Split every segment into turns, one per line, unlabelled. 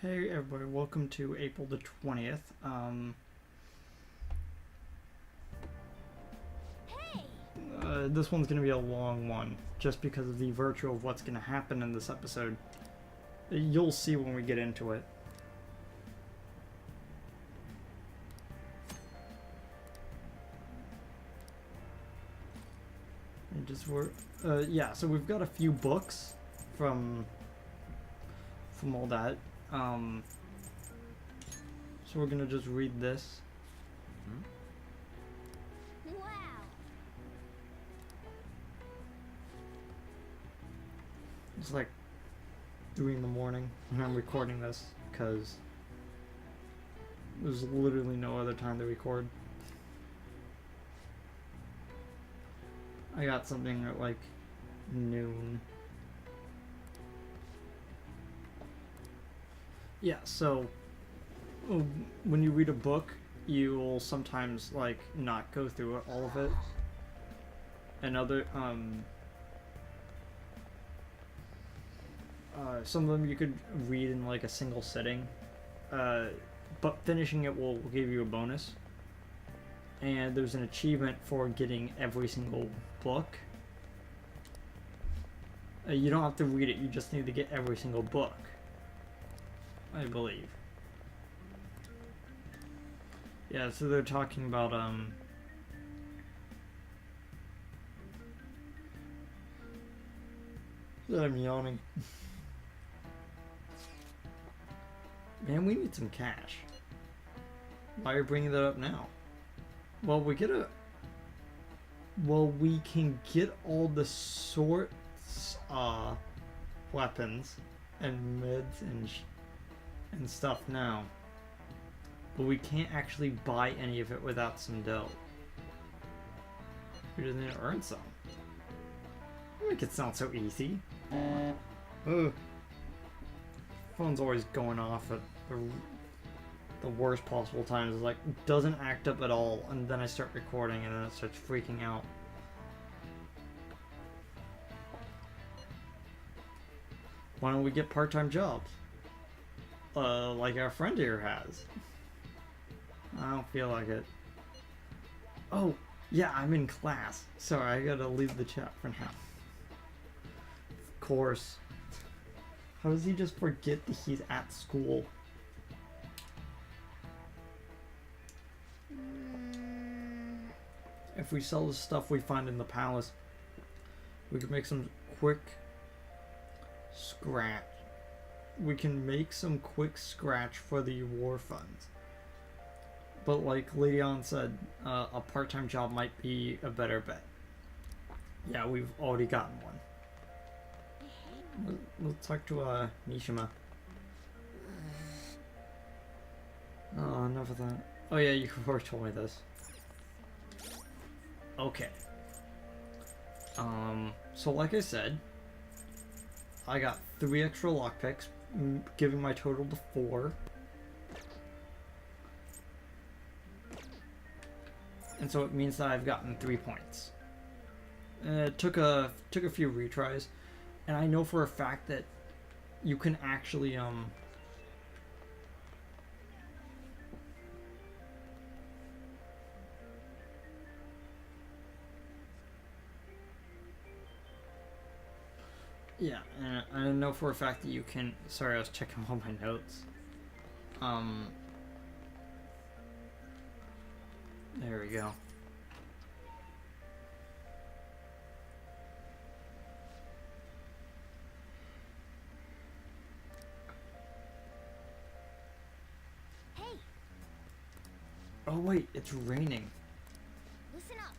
Hey everybody, welcome to April the 20th. This one's going to be a long one, just because of the virtue of what's going to happen in this episode. You'll see when we get into it. Yeah, so we've got a few books from all that. So we're gonna just read this.
Wow.
It's like 3 in the morning when I'm recording this, because there's literally no other time to record. I got something at like noon. Yeah, so when you read a book, you'll sometimes like not go through all of it. And some of them you could read in like a single sitting, but finishing it will give you a bonus. And there's an achievement for getting every single book. You don't have to read it, you just need to get every single book, I believe. Yeah, so they're talking about, I'm yawning. Man, we need some cash. Why are you bringing that up now? Well, we can get all the sorts, weapons and mids and stuff now. But we can't actually buy any of it without some dough. We just need to earn some. Make it sound so easy. Ugh. Phone's always going off at the worst possible times. It's like, doesn't act up at all, and then I start recording and then it starts freaking out. Why don't we get part-time jobs? Like our friend here has. I don't feel like it. Oh, yeah, I'm in class. Sorry, I gotta leave the chat for now. Of course. How does he just forget that he's at school? If we sell the stuff we find in the palace, we can make some quick scratch. We can make some quick scratch for the war funds. But like Lady Ann said, a part-time job might be a better bet. Yeah, we've already gotten one. Let's talk to Nishima. Oh, enough of that. Oh yeah, you already told me this. Okay. So like I said, I got 3 extra lockpicks, giving my total to 4. And so it means that I've gotten 3 points. It took a few retries, and I know for a fact that you can actually yeah, and I know for a fact that you can. Sorry, I was checking all my notes. There we go.
Hey,
Oh wait, it's raining.
listen up.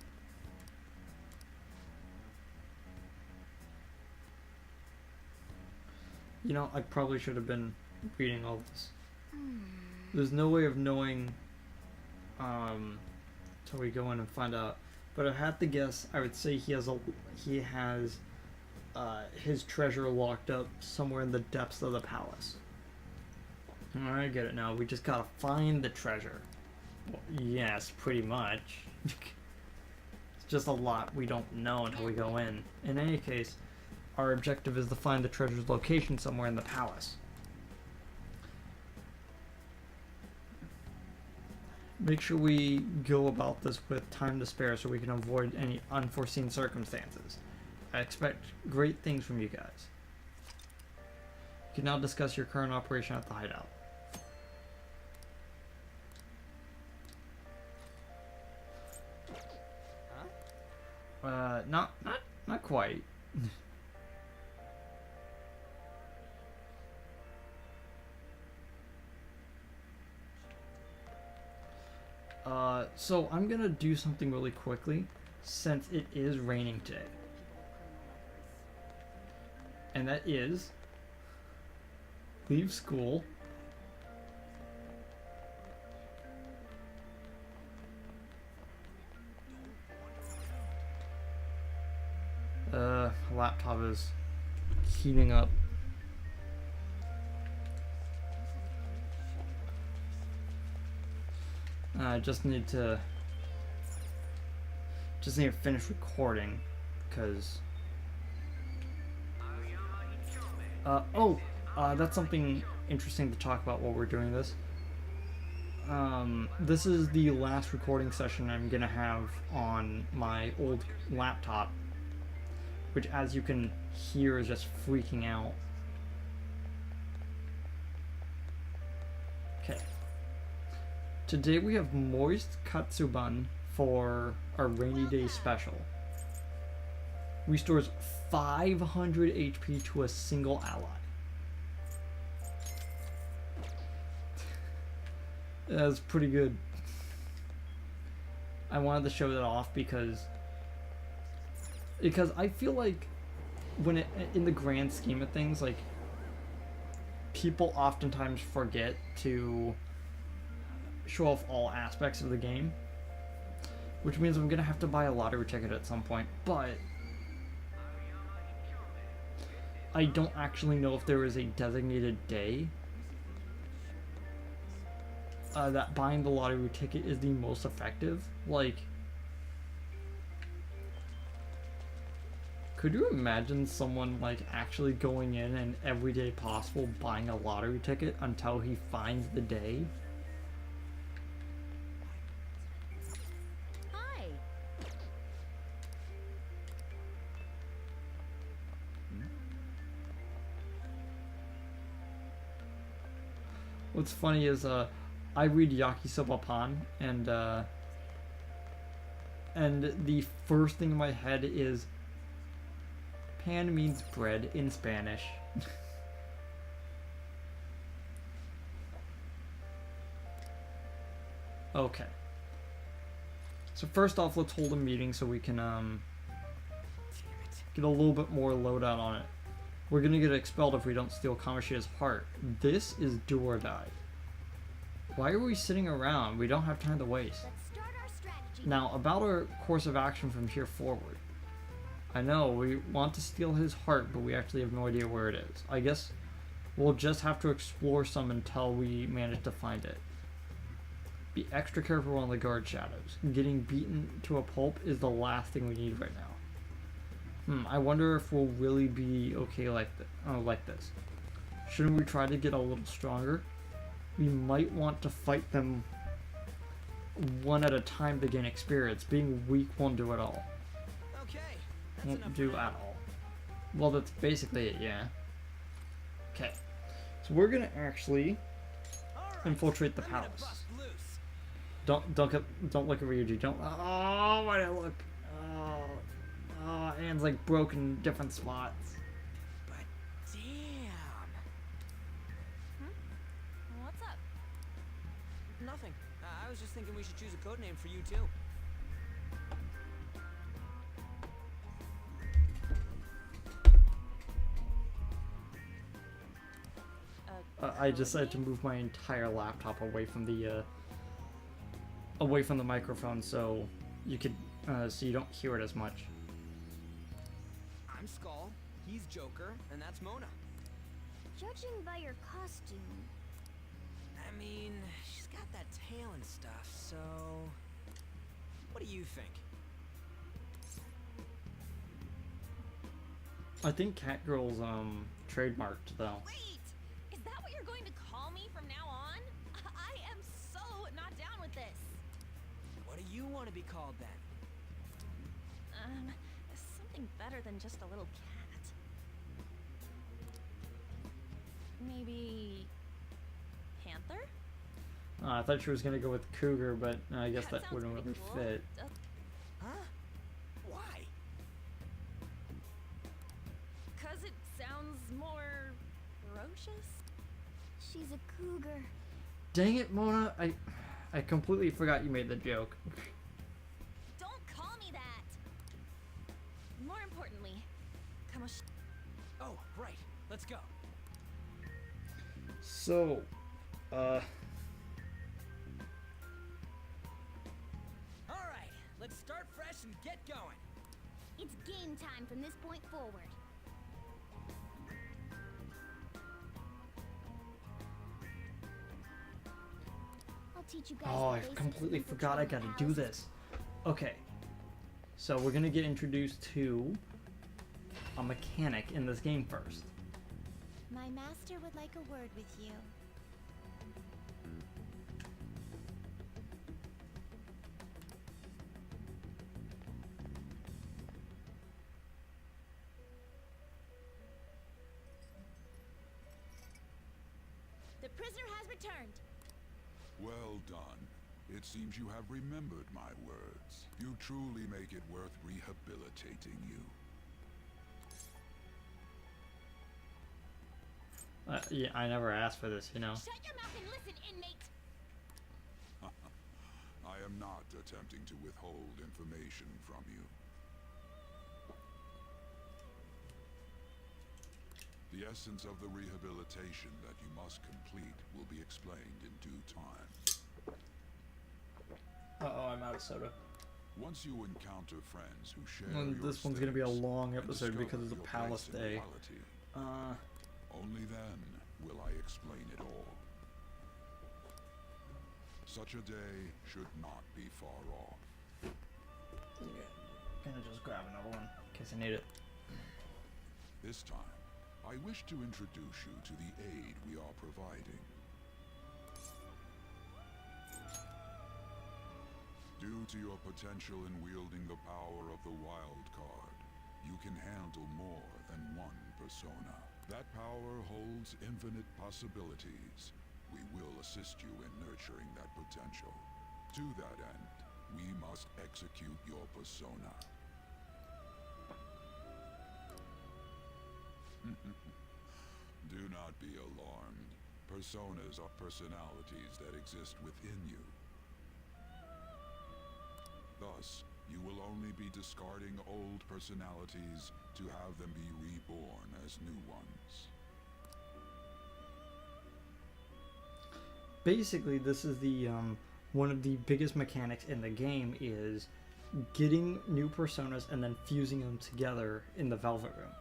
You know, I probably should have been reading all this. There's no way of knowing till we go in and find out. But I had to guess, I would say he has his treasure locked up somewhere in the depths of the palace. I get it now. We just gotta find the treasure. Well, yes, pretty much. It's just a lot we don't know until we go in. In any case, our objective is to find the treasure's location somewhere in the palace. make sure we go about this with time to spare so we can avoid any unforeseen circumstances. I expect great things from you guys. You can now discuss your current operation at the hideout. Not quite. So I'm gonna do something really quickly since it is raining today. And that is leave school. Laptop is heating up. I just need to finish recording because that's something interesting to talk about while we're doing this. This is the last recording session I'm gonna have on my old laptop, which, as you can hear, is just freaking out. Okay. Today we have Moist Katsuban for our rainy day special. Restores 500 HP to a single ally. That's pretty good. I wanted to show that off because I feel like when in the grand scheme of things, like, people oftentimes forget to show off all aspects of the game, which means I'm gonna have to buy a lottery ticket at some point, but I don't actually know if there is a designated day that buying the lottery ticket is the most effective. Like, could you imagine someone, like, actually going in and every day possible buying a lottery ticket until he finds the day?
Hi.
What's funny is I read Yakisoba Pan, and the first thing in my head is pan means bread in Spanish. Okay. So first off, let's hold a meeting so we can get a little bit more loadout on it. We're gonna get expelled if we don't steal Kamoshida's heart. This is do or die. Why are we sitting around? We don't have time to waste.
Let's start our strategy.
Now, about our course of action from here forward. I know, we want to steal his heart, but we actually have no idea where it is. I guess we'll just have to explore some until we manage to find it. Be extra careful on the guard shadows. Getting beaten to a pulp is the last thing we need right now. I wonder if we'll really be okay like this. Shouldn't we try to get a little stronger? We might want to fight them one at a time to gain experience. Being weak won't do at all.
Okay,
Won't do at all. Well, that's basically it, yeah. Okay. So we're gonna actually infiltrate the palace. Don't look at Ryuji. Don't. Oh, why did I look? Oh, hands like broken in different spots.
But damn.
What's up?
Nothing. I was just thinking we should choose a code name for you too.
I decided to move my entire laptop away from the microphone so you could so you don't hear it as much.
I'm Skull, he's Joker, and that's Mona.
Judging by your costume,
I mean, she's got that tail and stuff, so... What do you think?
I think Catgirl's trademarked though.
Wait! Is that what you're going to call me from now on? I am so not down with this.
you want to be called then?
Something better than just a little cat. Maybe panther?
I thought she was gonna go with cougar, but I guess that
sounds
wouldn't
pretty
really
cool.
fit.
Huh? Why?
'Cause it sounds more ferocious.
She's a cougar.
Dang it, Mona! I completely forgot you made the joke.
Don't call me that. More importantly, Kamosh.
Oh, right. Let's go.
So,
All right. Let's start fresh and get going.
It's game time from this point forward. I'll teach you guys
oh,
the
I
basics
completely
of
forgot I gotta
infiltrating
do
houses.
this. Okay. So we're gonna get introduced to a mechanic in this game first.
My master would like a word with you. The prisoner has returned.
Well done. It seems you have remembered my words. You truly make it worth rehabilitating you.
Yeah, I never asked for this, you know.
Shut your mouth and listen, inmate.
I am not attempting to withhold information from you. The essence of the rehabilitation that you must complete will be explained in due time.
Uh-oh, I'm out of soda.
Once you encounter friends who share
And
your
this one's gonna be a
stakes
long
and
episode because it's a
discover your
palace
place in
day.
reality, only then will I explain it all. Such a day should not be far off.
Gonna just grab another one in case I need it.
This time, I wish to introduce you to the aid we are providing. Due to your potential in wielding the power of the wild card, you can handle more than one persona. That power holds infinite possibilities. We will assist you in nurturing that potential. To that end, we must execute your persona. Do not be alarmed. Personas are personalities that exist within you. Thus, you will only be discarding old personalities to have them be reborn as new ones.
Basically, this is the one of the biggest mechanics in the game is getting new personas and then fusing them together in the Velvet Room.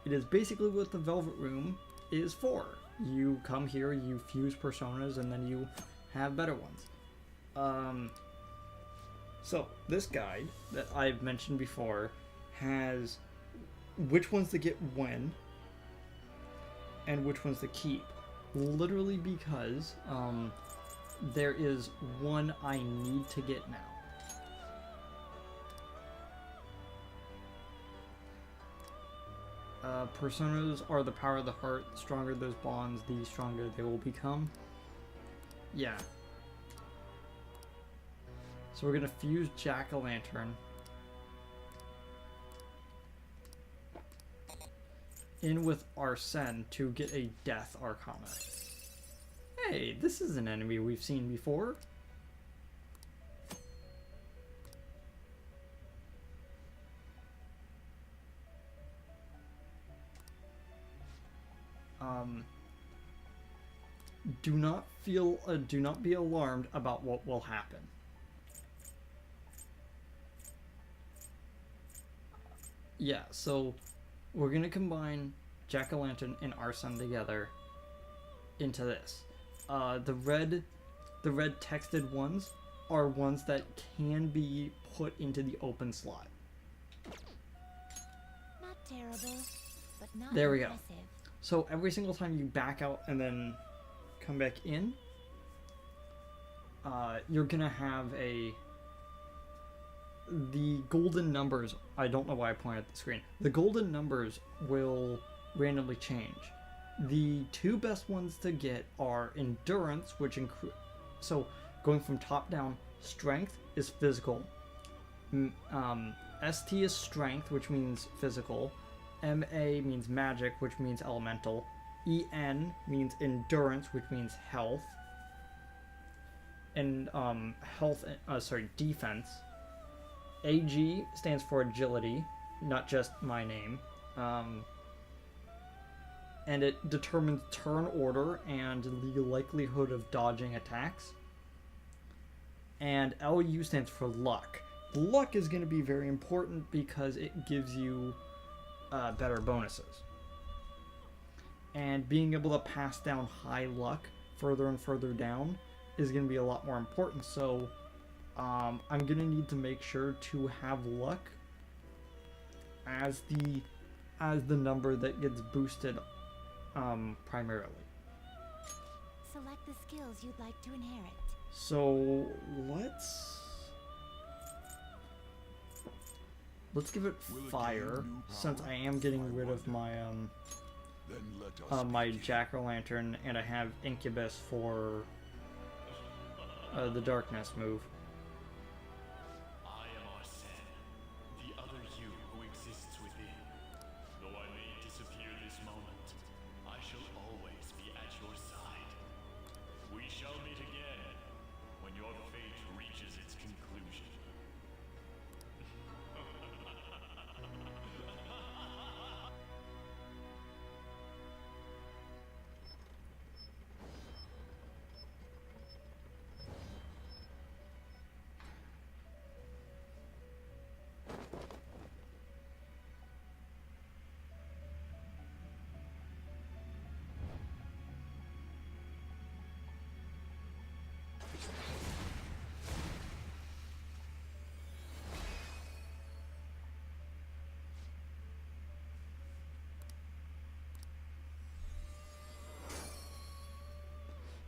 It is basically what the Velvet Room is for. You come here, you fuse personas, and then you have better ones. So this guide that I've mentioned before has which ones to get when and which ones to keep. Literally because there is one I need to get now. Personas are the power of the heart. The stronger those bonds, the stronger they will become. Yeah. So we're gonna fuse Jack-o'-lantern in with Arsene to get a Death Arcana. Hey, this is an enemy we've seen before. Do not be alarmed about what will happen. Yeah, so we're gonna combine Jack-o'-lantern and Arsene together into this. The red texted ones are ones that can be put into the open slot.
Not terrible, but not
There we go.
impressive.
So every single time you back out and then come back in, you're gonna have the golden numbers, I don't know why I pointed at the screen. The golden numbers will randomly change. The two best ones to get are endurance, which so going from top down, strength is physical. ST is strength, which means physical. MA means magic, which means elemental. EN means endurance, which means health. And defense. AG stands for agility, not just my name. And it determines turn order and the likelihood of dodging attacks. And LU stands for luck. Luck is going to be very important because it gives you better bonuses. And being able to pass down high luck further and further down is going to be a lot more important. So I'm going to need to make sure to have luck as the number that gets boosted primarily.
Select the skills you'd like to inherit.
So let's give it fire, since I am getting rid of my my jack-o'-lantern, and I have Incubus for the darkness move.
I am Arsene, the other you who exists within. Though I may disappear this moment, I shall always be at your side. We shall meet again when your fate reaches its conclusion.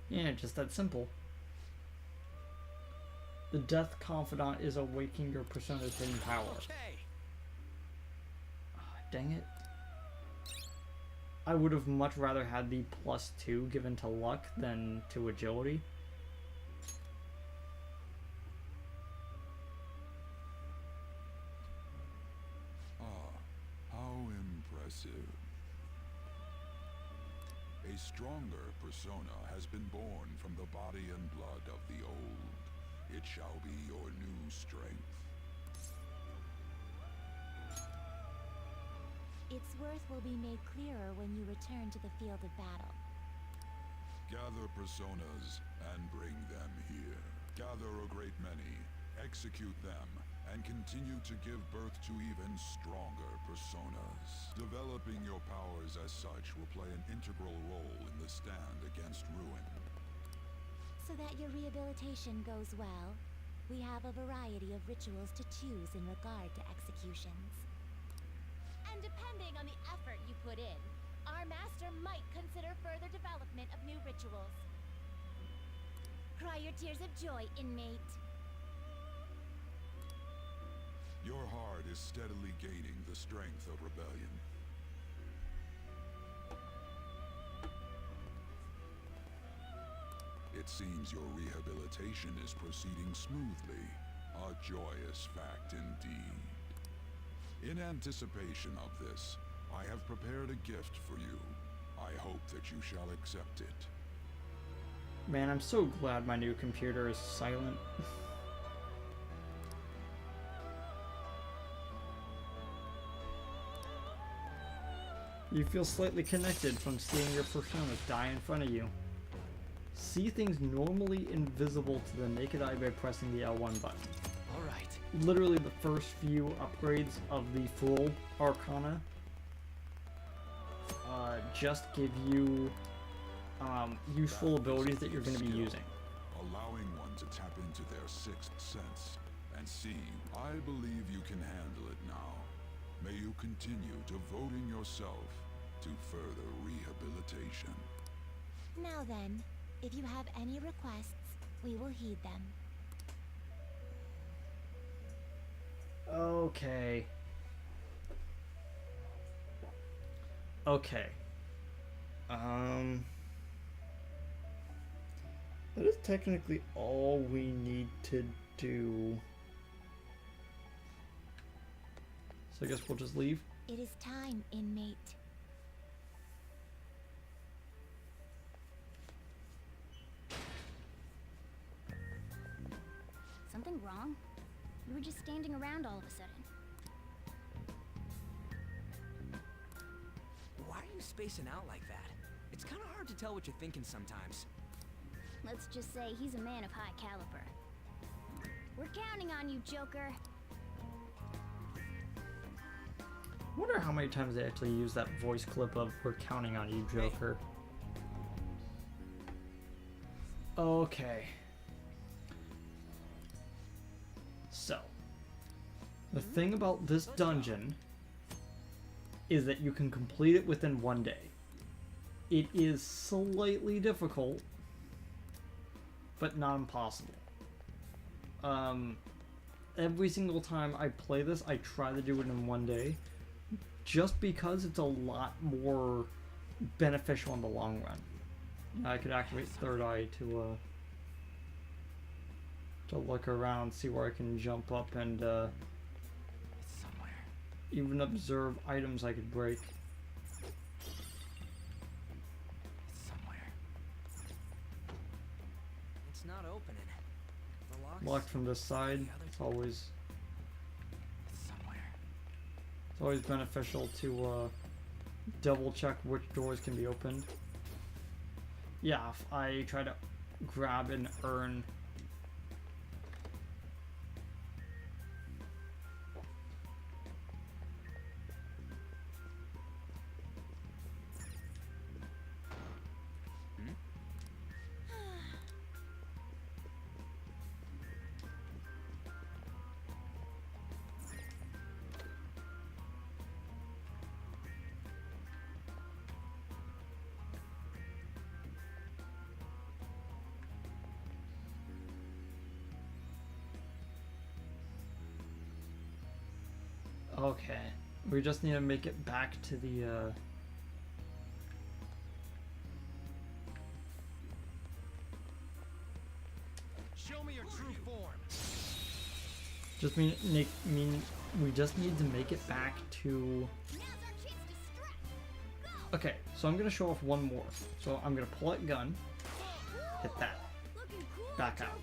Yeah, just that simple. The Death Confidant is awakening your persona's hidden power.
Okay.
Dang it. I would have much rather had the +2 given to luck than to agility.
How impressive. A stronger persona has been born from the body and blood of the old. It shall be your new strength.
Its worth will be made clearer when you return to the field of battle.
Gather personas and bring them here. Gather a great many, execute them, and continue to give birth to even stronger personas. Developing your powers as such will play an integral role in the stand against ruin.
So that your rehabilitation goes well, we have a variety of rituals to choose in regard to executions.
And depending on the effort you put in, our master might consider further development of new rituals.
Cry your tears of joy, inmate.
Your heart is steadily gaining the strength of rebellion. It seems your rehabilitation is proceeding smoothly. A joyous fact indeed. In anticipation of this, I have prepared a gift for you. I hope that you shall accept it.
Man, I'm so glad my new computer is silent. You feel slightly connected from seeing your personas die in front of you. See things normally invisible to the naked eye by pressing the L1 button.
Alright.
Literally the first few upgrades of the full Arcana just give you useful abilities that you're going to be using.
Allowing one to tap into their sixth sense and see. I believe you can handle it now. May you continue devoting yourself to further rehabilitation.
Now then, if you have any requests, we will heed them.
Okay. Okay. That is technically all we need to do. So I guess we'll just leave.
It is time, inmate.
Something wrong? You were just standing around all of a sudden.
Why are you spacing out like that? It's kind of hard to tell what you're thinking sometimes.
Let's just say he's a man of high caliber. We're counting on you, Joker.
I wonder how many times they actually use that voice clip of "We're counting on you, Joker." Okay. So, the thing about this dungeon is that you can complete it within one day. It is slightly difficult, but not impossible. Every single time I play this, I try to do it in one day, just because it's a lot more beneficial in the long run. I could activate Third Eye to look around, see where I can jump up, and
It's somewhere.
even observe items I could break.
It's somewhere. It's not opening. The lock's
Locked from this side. It's always
somewhere.
beneficial to double check which doors can be opened. Yeah, if I try to grab an urn. Okay, we just need to make it back to the
Show me your true form.
we just need to make it back to.
Now's our chance to strike.
Okay, so I'm gonna show off one more. So I'm gonna pull out gun, hit that,
Looking cool,
back out.
Joker.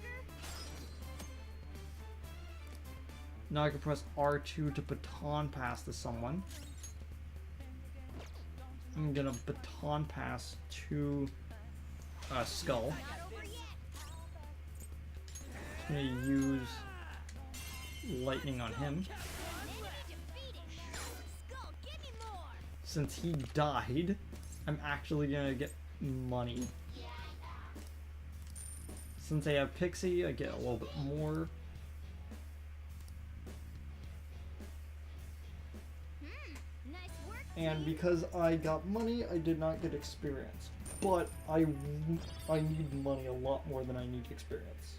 Now I can press R2 to baton pass to someone. I'm gonna baton pass to Skull.
Not over yet.
I'm gonna use lightning on him.
Enemy defeated. Skull, give me more.
Since he died, I'm actually gonna get money. Since I have Pixie, I get a little bit more.
Nice work.
And because I got money, I did not get experience. But I need money a lot more than I need experience.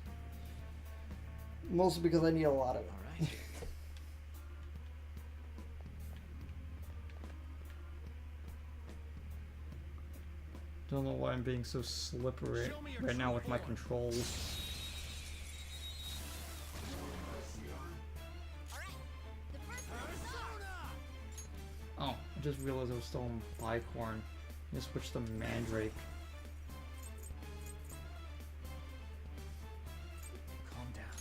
Mostly because I need a lot of it.
All right.
Don't know why I'm being so slippery right now with my controls.
The first one is ours.
Oh, I just realized I was still in Bicorn. I switched to Mandrake.
Calm down.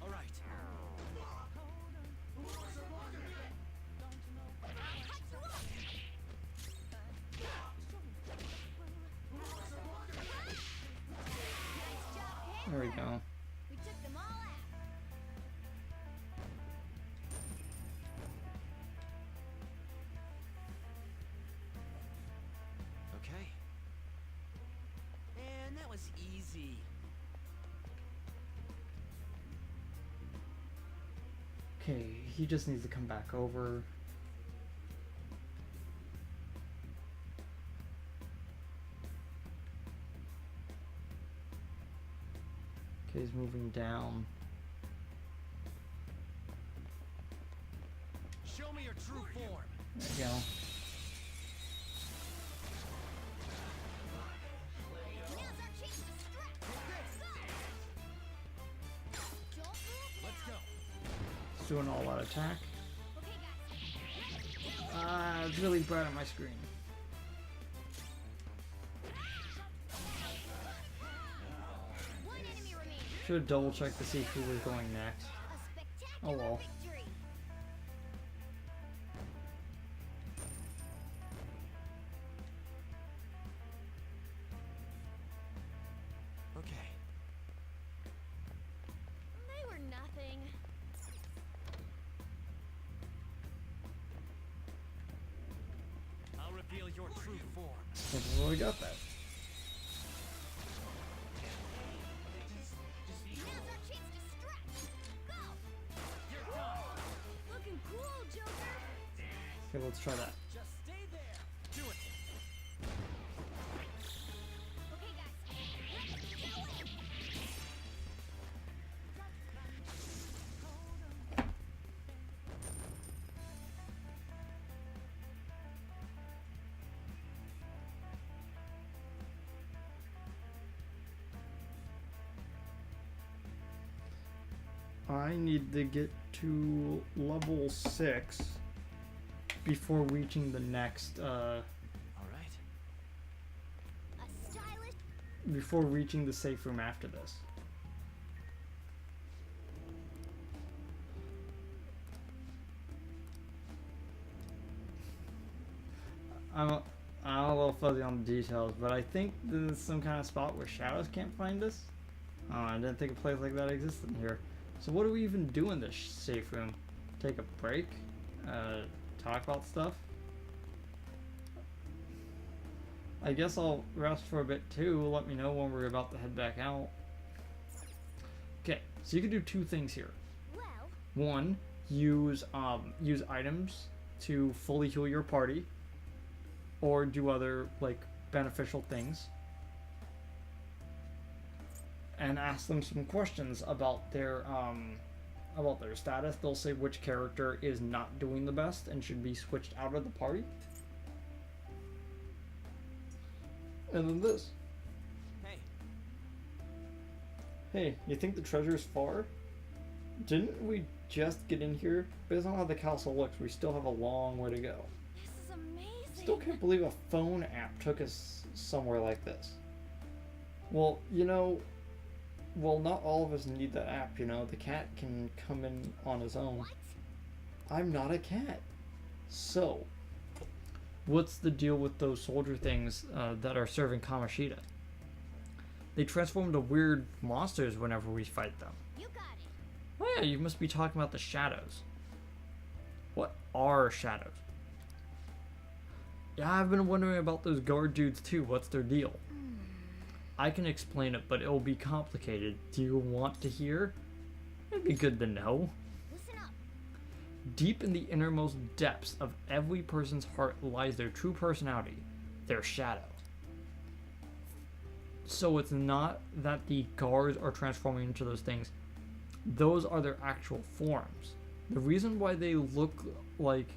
All right.
There we go.
We took them all out.
Okay. And that was easy.
Okay, he just needs to come back over. Okay, he's moving down. There you go.
Now's our chance to stretch. Go. Don't move
Let's
now.
go.
It's doing all that attack.
Okay, guys.
It's really bright on my screen.
One enemy remaining.
Should have double checked to see who was going next.
A spectacular
Oh well.
victory.
Okay.
They were nothing.
I'll reveal your true form.
Think we really got that.
Now's our chance to stretch. Go. Looking cool, Joker.
Okay, let's try that.
Just stay there. Do it.
Okay, guys. Let's do it.
I need to get to level 6 before reaching the next,
All right.
A stylish.
before reaching the safe room after this. I'm a little fuzzy on the details, but I think there's some kind of spot where shadows can't find us. Oh, I didn't think a place like that existed in here. So what do we even do in this safe room? Take a break? Talk about stuff? I guess I'll rest for a bit too. Let me know when we're about to head back out. Okay, so you can do two things here.
Well,
One, use items to fully heal your party, or do other like beneficial things, and ask them some questions about their status. They'll say which character is not doing the best and should be switched out of the party. And then this.
Hey.
Hey, you think the treasure is far? Didn't we just get in here? Based on how the castle looks, we still have a long way to go.
this is amazing.
Still can't believe a phone app took us somewhere like this. Well, not all of us need that app, The cat can come in on his own.
What?
I'm not a cat. So, what's the deal with those soldier things that are serving Kamoshida? They transform into weird monsters whenever we fight them.
You got it.
Oh yeah, you must be talking about the shadows. What are shadows? Yeah, I've been wondering about those guard dudes too. What's their deal? I can explain it, but it'll be complicated. Do you want to hear? It'd be good to know.
Listen up.
Deep in the innermost depths of every person's heart lies their true personality, their shadow. So it's not that the guards are transforming into those things. Those are their actual forms. The reason why they look like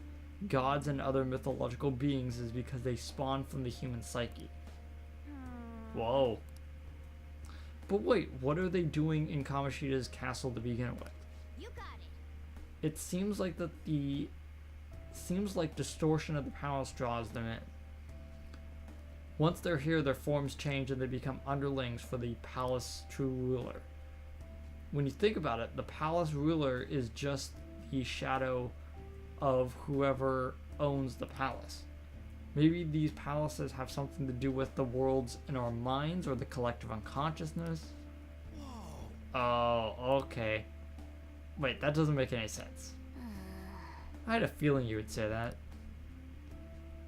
gods and other mythological beings is because they spawn from the human psyche. Whoa. But wait, what are they doing in Kamoshida's castle to begin with?
You got it.
It seems like distortion of the palace draws them in. Once they're here, their forms change and they become underlings for the palace true ruler. When you think about it, the palace ruler is just the shadow of whoever owns the palace. Maybe these palaces have something to do with the worlds in our minds or the collective unconsciousness.
Whoa.
Oh, okay. Wait, that doesn't make any sense. I had a feeling you would say that.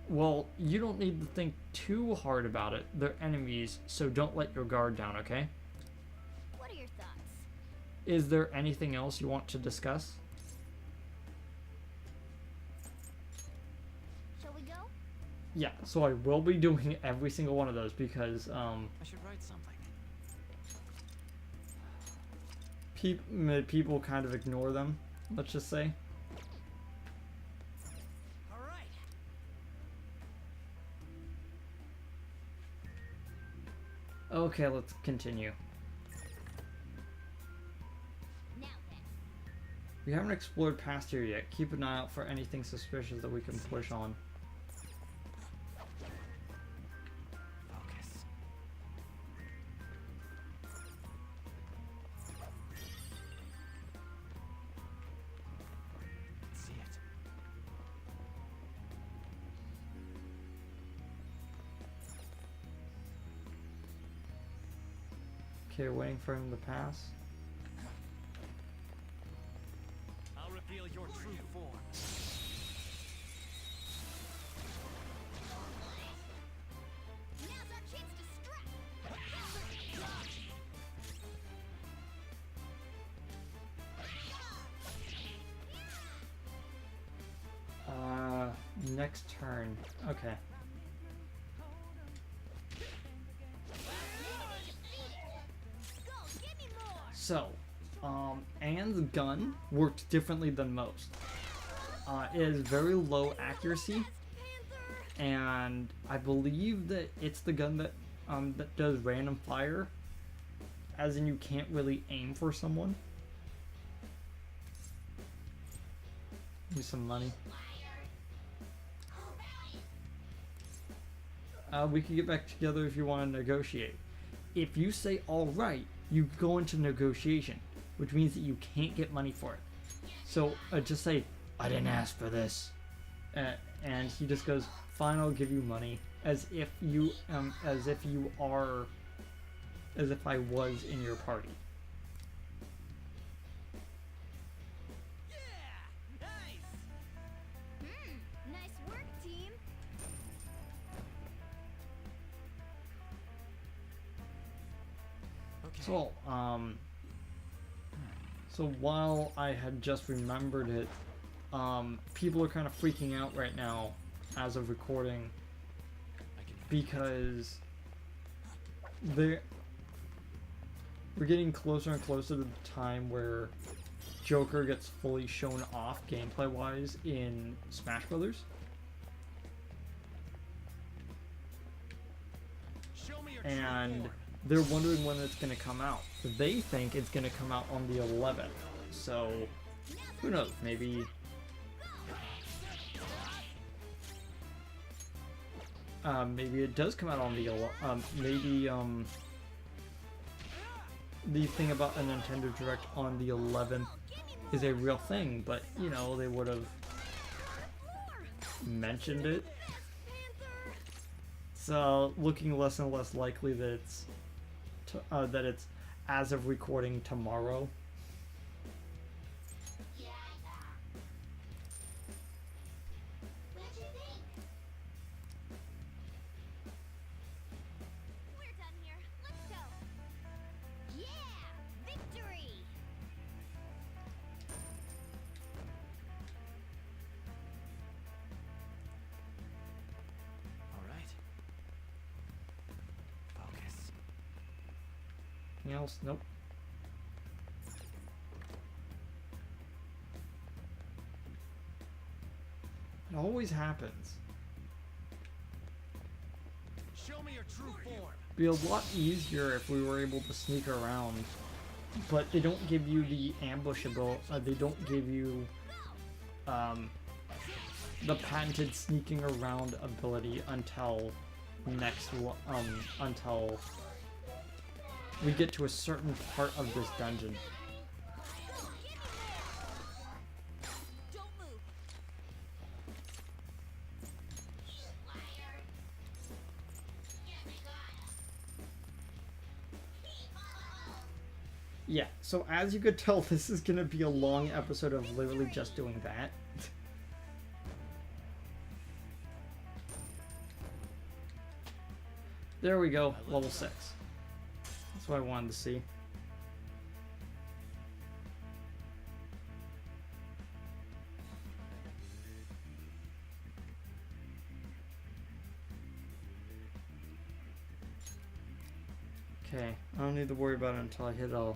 Well, you don't need to think too hard about it. They're enemies, so don't let your guard down, okay?
What are your thoughts?
Is there anything else you want to discuss?
Shall we go?
Yeah, so I will be doing every single one of those because
I should write something.
people kind of ignore them, let's just say.
All right.
Okay, let's continue.
Now then.
We haven't explored past here yet. Keep an eye out for anything suspicious that we can push on.
Focus. See it.
Okay, waiting for him to pass.
I'll reveal your true form.
Now's our chance to strike.
Next turn. Okay.
Go, give me more.
So, Anne's gun worked differently than most. It is very low accuracy, and I believe that it's the gun that that does random fire, as in you can't really aim for someone. Give me some money. We can get back together if you want to negotiate. If you say all right, you go into negotiation, which means that you can't get money for it. So just say, I didn't ask for this. And he just goes, fine, I'll give you money. As if I was in your party.
Yeah! Nice!
Nice work, team.
Okay.
So while I had just remembered it, people are kind of freaking out right now as of recording
I can
because we're getting closer and closer to the time where Joker gets fully shown off gameplay wise in Smash Brothers.
show me your true
And
form.
they're wondering when it's going to come out. They think it's going to come out on the 11th. So, who knows? Maybe... maybe it does come out on the... the thing about a Nintendo Direct on the 11th is a real thing, but, you know, they would have mentioned it. So, looking less and less likely that it's as of recording tomorrow.
We're done here. Let's go. Yeah! Victory!
All right. Focus.
Anything else? Nope. It always happens.
Show me your true form.
Be a lot easier if we were able to sneak around, but they don't give you the ambushable. They don't give you the patented sneaking around ability until until we get to a certain part of this dungeon.
Don't move.
Yeah, so as you could tell, this is gonna be a long episode of literally just doing that. There we go, level 6. That's what I wanted to see. Okay, I don't need to worry about it until I hit a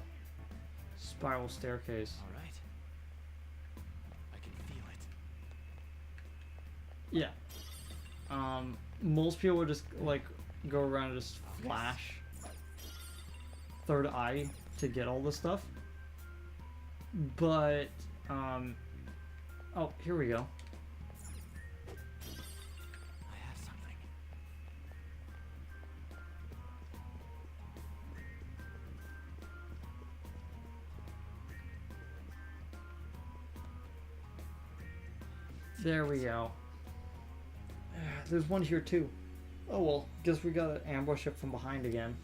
spiral staircase.
All right. I can feel it.
Yeah. Most people would just like go around and just flash third eye to get all this stuff. But, oh, here we go.
I have something.
There we go. There's one here too. Oh well, guess we gotta ambush it from behind again.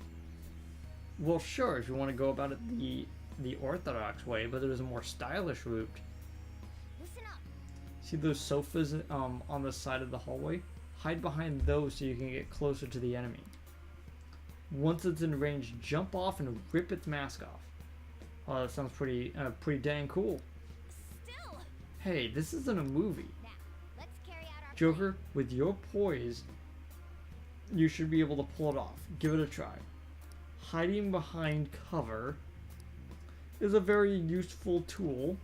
Well, sure, if you want to go about it the orthodox way, but there's a more stylish route.
Listen up.
See those sofas on the side of the hallway? Hide behind those so you can get closer to the enemy. Once it's in range, jump off and rip its mask off. Oh, that sounds pretty dang cool.
Still.
Hey, this isn't a movie.
Now, let's carry out our
Joker, with your poise, you should be able to pull it off. Give it a try. Hiding behind cover is a very useful tool.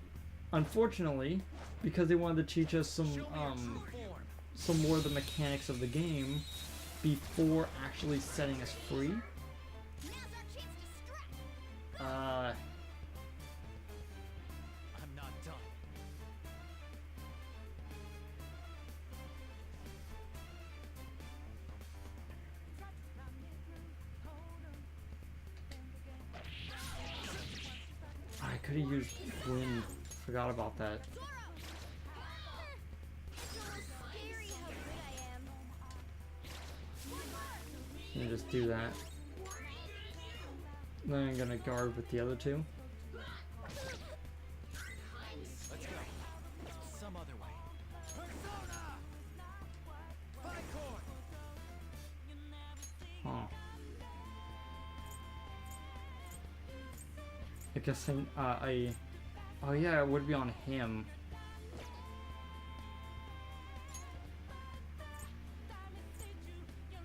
Unfortunately, because they wanted to teach us some more of the mechanics of the game before actually setting us free.
Now's our chance to strike.
I'm not done.
I could have used wind. Forgot about that.
Scary how good I am.
Let me just do that. Then I'm gonna guard with the other two.
Let's go. Some other way. Persona! Bicord!
Huh. I guess oh yeah, it would be on him.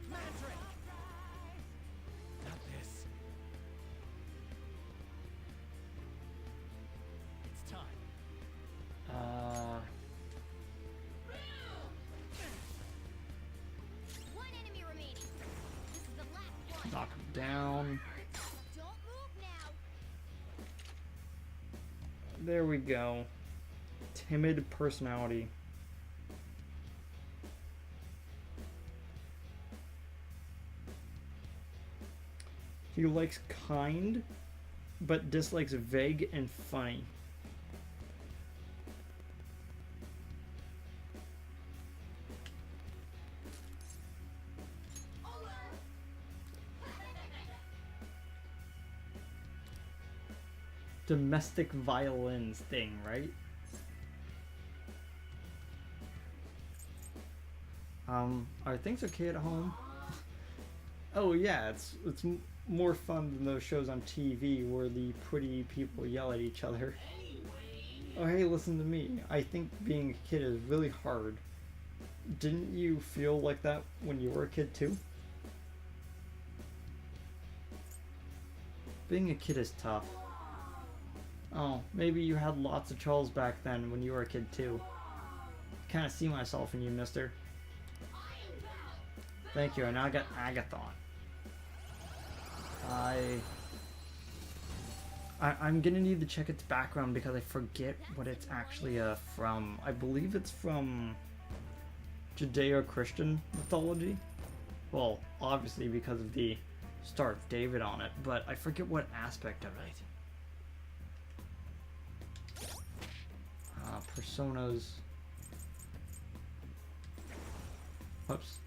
Magic! Not this. It's time.
One enemy remaining. This is the last one.
Knock him down.
Don't move now.
There we go. Timid personality. He likes kind, but dislikes vague and funny. Domestic violins thing, right? Are things okay at home? Oh yeah, it's more fun than those shows on TV where the pretty people yell at each other. Oh hey, listen to me. I think being a kid is really hard. Didn't you feel like that when you were a kid too? Being a kid is tough. Oh, maybe you had lots of trolls back then when you were a kid too. Kind of see myself in you, mister. Thank you, and now I got Agathon. I'm gonna need to check its background because I forget what it's actually from. I believe it's from Judeo-Christian mythology. Well, obviously because of the Star of David on it, but I forget what aspect of it. Personas. Whoops.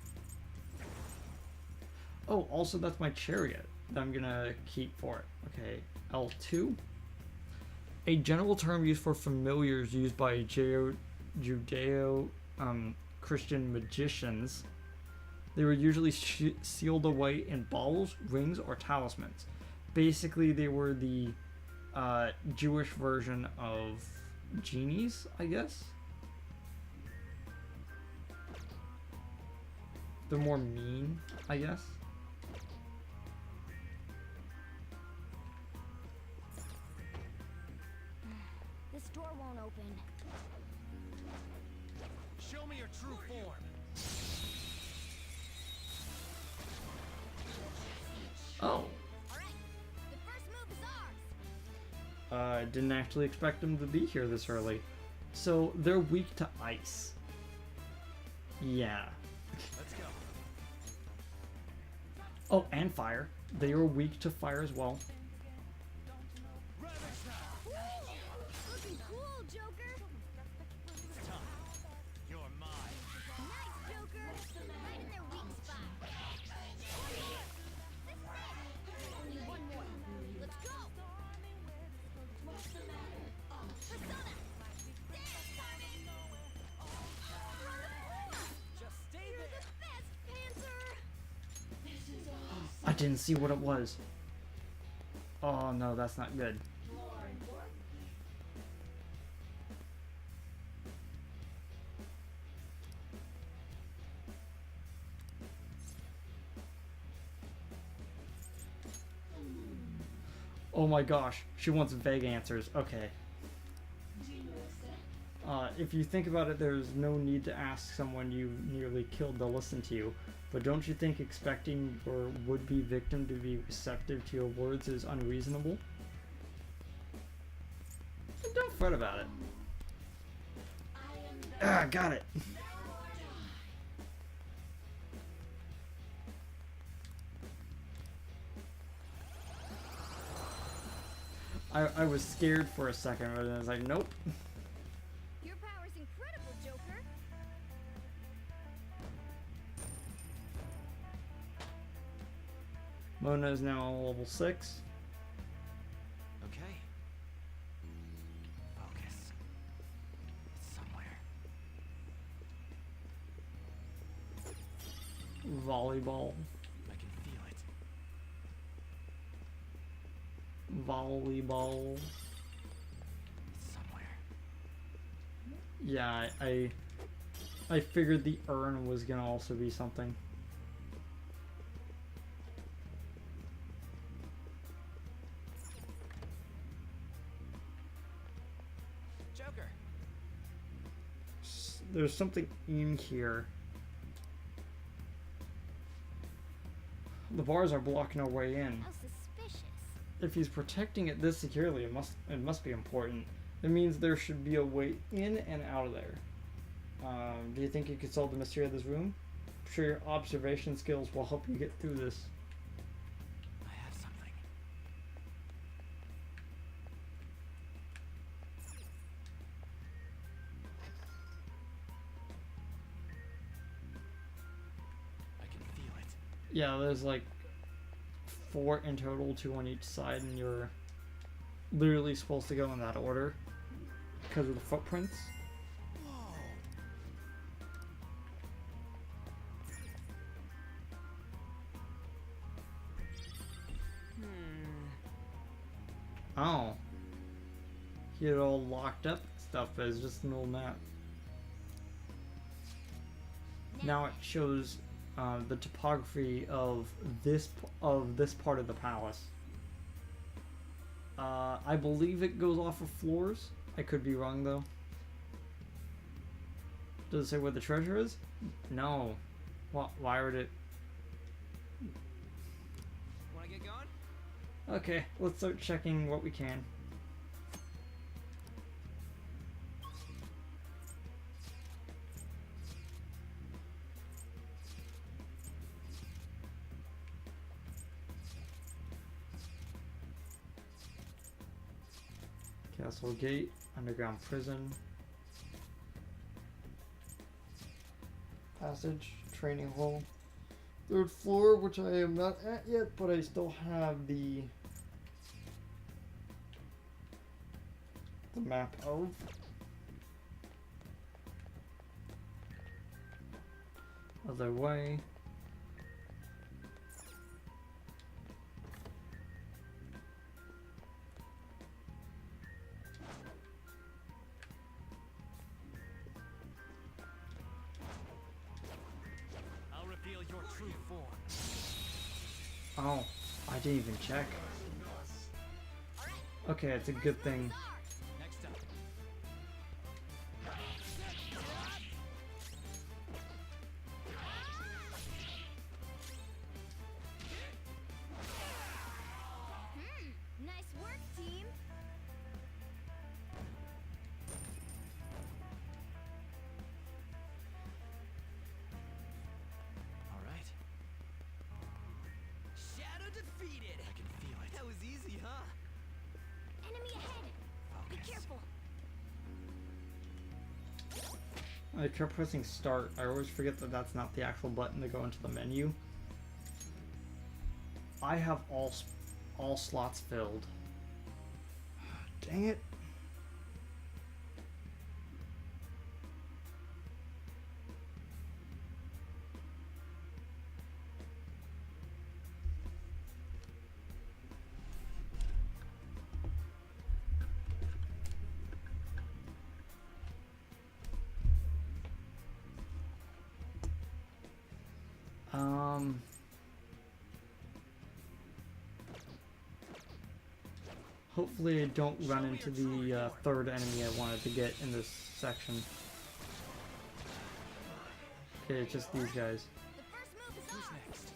Oh, also that's my chariot that I'm gonna keep for it. Okay, L2. A general term used for familiars used by Judeo Christian magicians. They were usually sealed away in baubles, rings, or talismans. Basically, they were the Jewish version of genies, I guess. They're more mean, I guess.
This door won't open.
Show me your true form.
Oh,
All right. The first
I didn't actually expect them to be here this early. So they're weak to ice. Yeah.
Let's go.
Oh, and fire. They are weak to fire as well.
Looking cool, Joker.
You're mine.
Nice, Joker. Right in their weak spot. This is it. Only one more. Let's go. Persona.
Just stay
You're
there.
the best, Panther.
I didn't see what it was. Oh no, that's not good. Oh my gosh, she wants vague answers. Okay. If you think about it, there's no need to ask someone you nearly killed to listen to you. But don't you think expecting your would-be victim to be receptive to your words is unreasonable? Don't fret about it. Ah, got it. I was scared for a second, but then I was like, nope.
Your power's incredible, Joker.
Mona is now level 6.
Okay. Focus. It's somewhere.
Volleyball.
I can feel it.
Volleyball.
It's somewhere.
Yeah, I figured the urn was gonna also be something.
Joker.
There's something in here. The bars are blocking our way in.
How suspicious.
If he's protecting it this securely, it must be important. It means there should be a way in and out of there. Do you think you could solve the mystery of this room? I'm sure your observation skills will help you get through this.
I have something. I can feel it.
Yeah, there's like 4 in total, 2 on each side, and you're literally supposed to go in that order because of the footprints.
Whoa.
Oh. He had all locked up and stuff, but it's just an old map. Now it shows the topography of this part of the palace. I believe it goes off of floors. I could be wrong though. Does it say where the treasure is? No. Why would it?
Wanna get going?
Okay, let's start checking what we can. Castle Gate, underground prison, passage, training hall, 3rd floor, which I am not at yet, but I still have the map of. Other way.
I'll reveal your true form.
Oh, I didn't even check. Okay, it's a good thing.
Next up.
Nice work, team.
I kept pressing start. I always forget that that's not the actual button to go into the menu. I have all slots filled. Dang it. Hopefully I don't run into the third enemy I wanted to get in this section. Okay, it's just these guys.
The first move is
Who's
off.
next?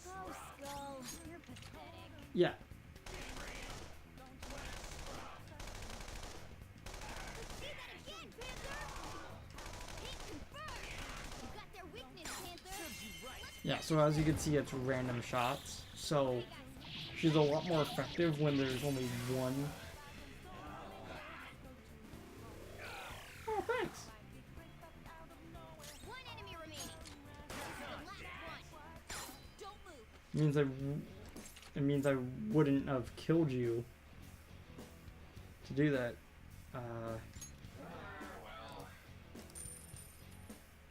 Go, Skull. You're pathetic.
Yeah.
See that again, Panther! Hit confirmed! You got their weakness, Panther!
Yeah, so as you can see, it's random shots. So she's a lot more effective when there's only one. Oh, thanks.
One enemy remaining. This is the last one. Don't move.
It means I wouldn't have killed you to do that.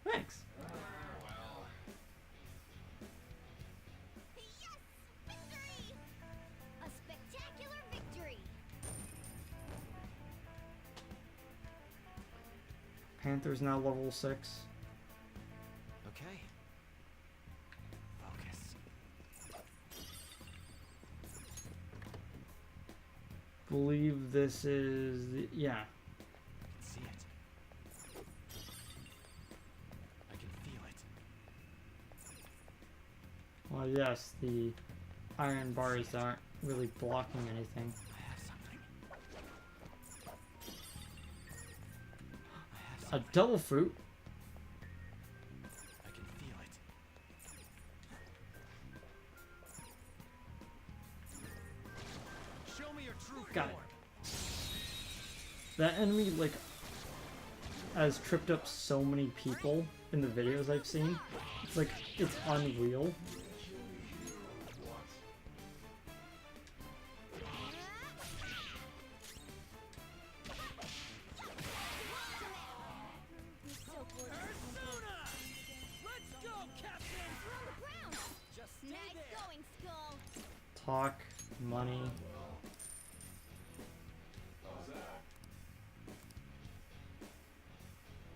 Thanks.
Yes! Victory! A spectacular victory!
Panther's now level 6.
Okay. Focus.
Believe this is yeah.
I can see it. I can feel it.
Well, yes, the iron bars aren't really blocking anything.
I have something. I have
A
something.
devil fruit?
I can feel it. Show me your true
Got it.
form.
That enemy, like, has tripped up so many people in the videos I've seen. It's like, it's unreal.
Persona! Let's go, Captain!
We're on the ground!
Just stay
Nice
there.
going, Skull!
Talk, money.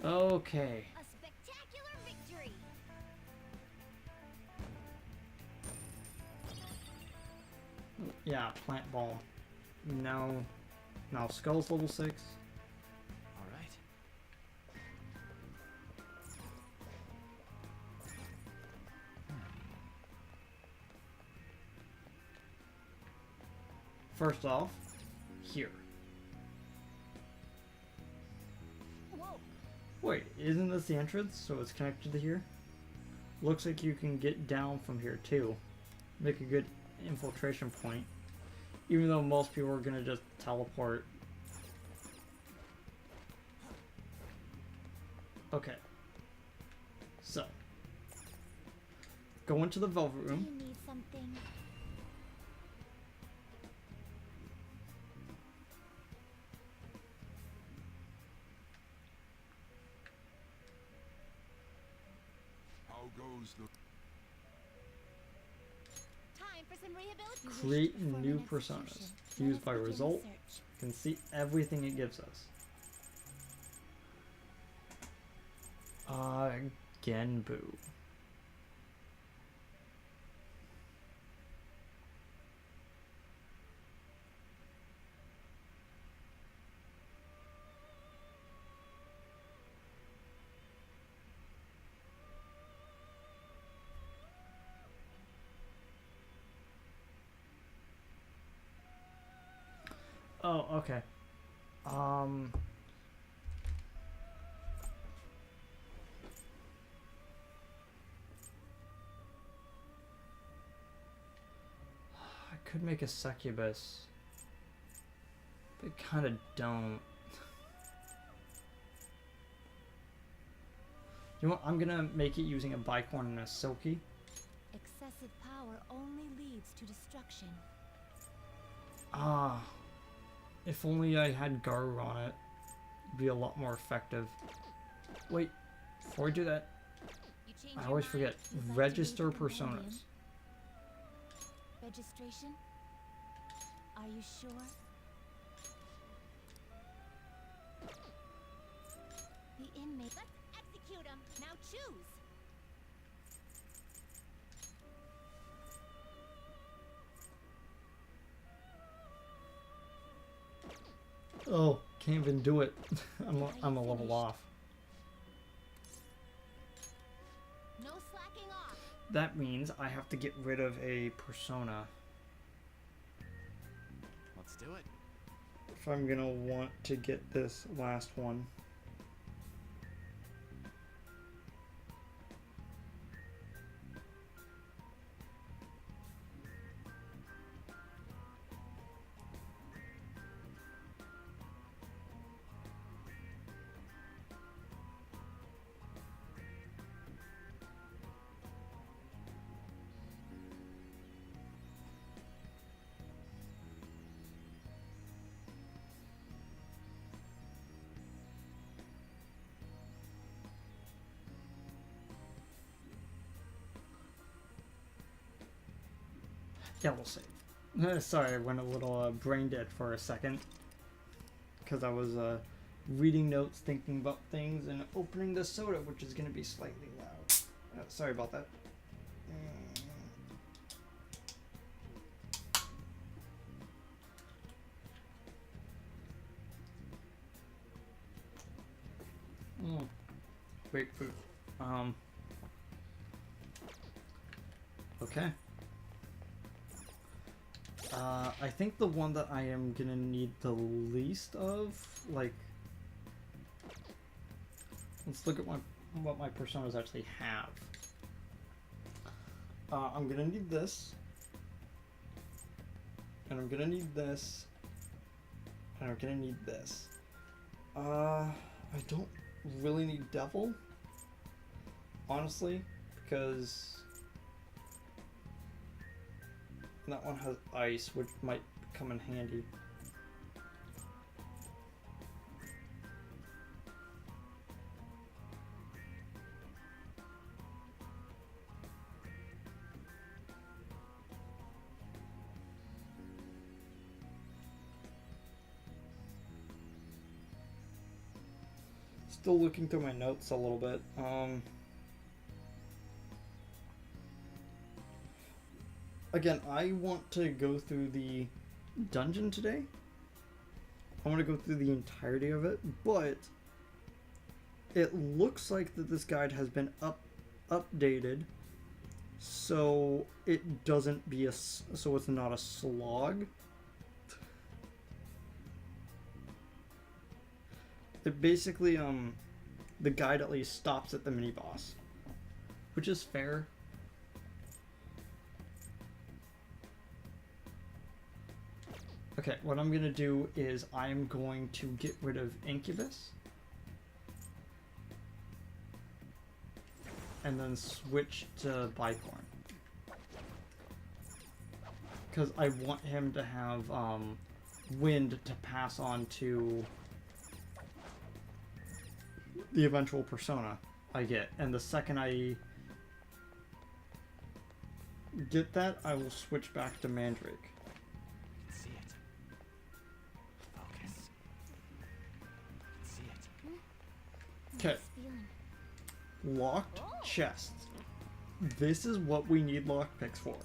Okay.
A spectacular victory!
Yeah, plant ball. No. Now Skull's level 6.
All right.
First off, here.
Whoa!
Wait, isn't this the entrance? So it's connected to here? Looks like you can get down from here too. Make a good infiltration point. Even though most people are gonna just teleport. Okay. So. Go into the Velvet
Do
Room.
you need something?
How goes the...
Time for some rehabilitation.
You wish
Create
to perform
new
an
personas.
execution.
Use
Let us
by
begin the
result.
search.
You can see everything it gives us. Genbu. Oh, okay. could make a succubus. But I kind of don't. You know what? I'm gonna make it using a bicorn and a silky.
Excessive power only leads to destruction.
Ah. If only I had Garu on it. It'd be a lot more effective. Wait. Before I do that,
You change
I
your
always
mind,
forget.
decide to
Register
make it an alien.
personas.
Registration? Are you sure? The inmate.
Let's execute him. Now choose.
Oh, can't even do it. I'm a level
finished?
off.
No slacking off.
That means I have to get rid of a persona
Let's do it.
if I'm gonna want to get this last one. Yeah, we'll save. Sorry, I went a little brain dead for a second. Because I was reading notes, thinking about things, and opening the soda, which is going to be slightly loud. Sorry about that. Grapefruit. Okay. I think the one that I am gonna need the least of, like, let's look at what my personas actually have. I'm gonna need this, and I'm gonna need this, and I'm gonna need this. I don't really need Devil, honestly, because that one has ice, which might come in handy. Still looking through my notes a little bit. Again, I want to go through the dungeon today. I want to go through the entirety of it, but it looks like that this guide has been updated, so it doesn't be so it's not a slog. It basically the guide at least stops at the mini boss, which is fair. Okay, what I'm gonna do is I'm going to get rid of Incubus and then switch to Bicorn, because I want him to have wind to pass on to the eventual persona I get, and the second I get that, I will switch back to Mandrake.
See it. Focus. See it.
Okay.
Feeling.
Locked chests. This is what we need lockpicks for.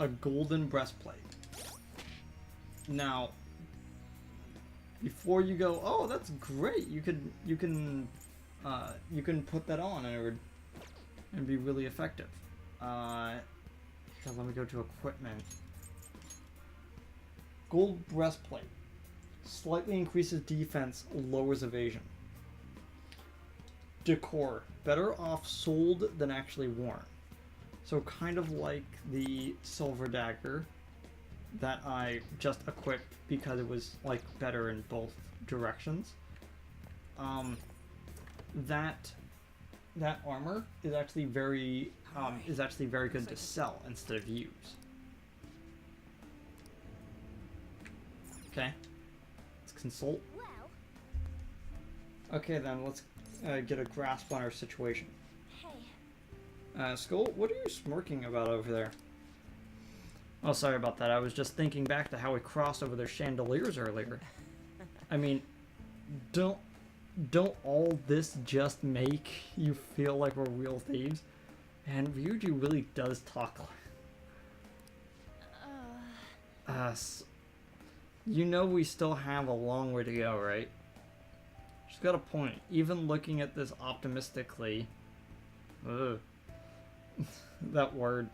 A golden breastplate. Now, before you go, oh, that's great. You can put that on and be really effective. So let me go to equipment. Gold breastplate. Slightly increases defense, lowers evasion. decor. Better off sold than actually worn. So kind of like the silver dagger that I just equipped because it was like better in both directions. That armor is actually very good to sell instead of use. Okay, let's consult.
Well,
Okay, then let's get a grasp on our situation.
hey,
Skull, what are you smirking about over there? Oh, sorry about that. I was just thinking back to how we crossed over their chandeliers earlier. I mean, don't all this just make you feel like we're real thieves? And Ryuji really does talk like us. You know we still have a long way to go, right? She's got a point. Even looking at this optimistically, ugh, that word,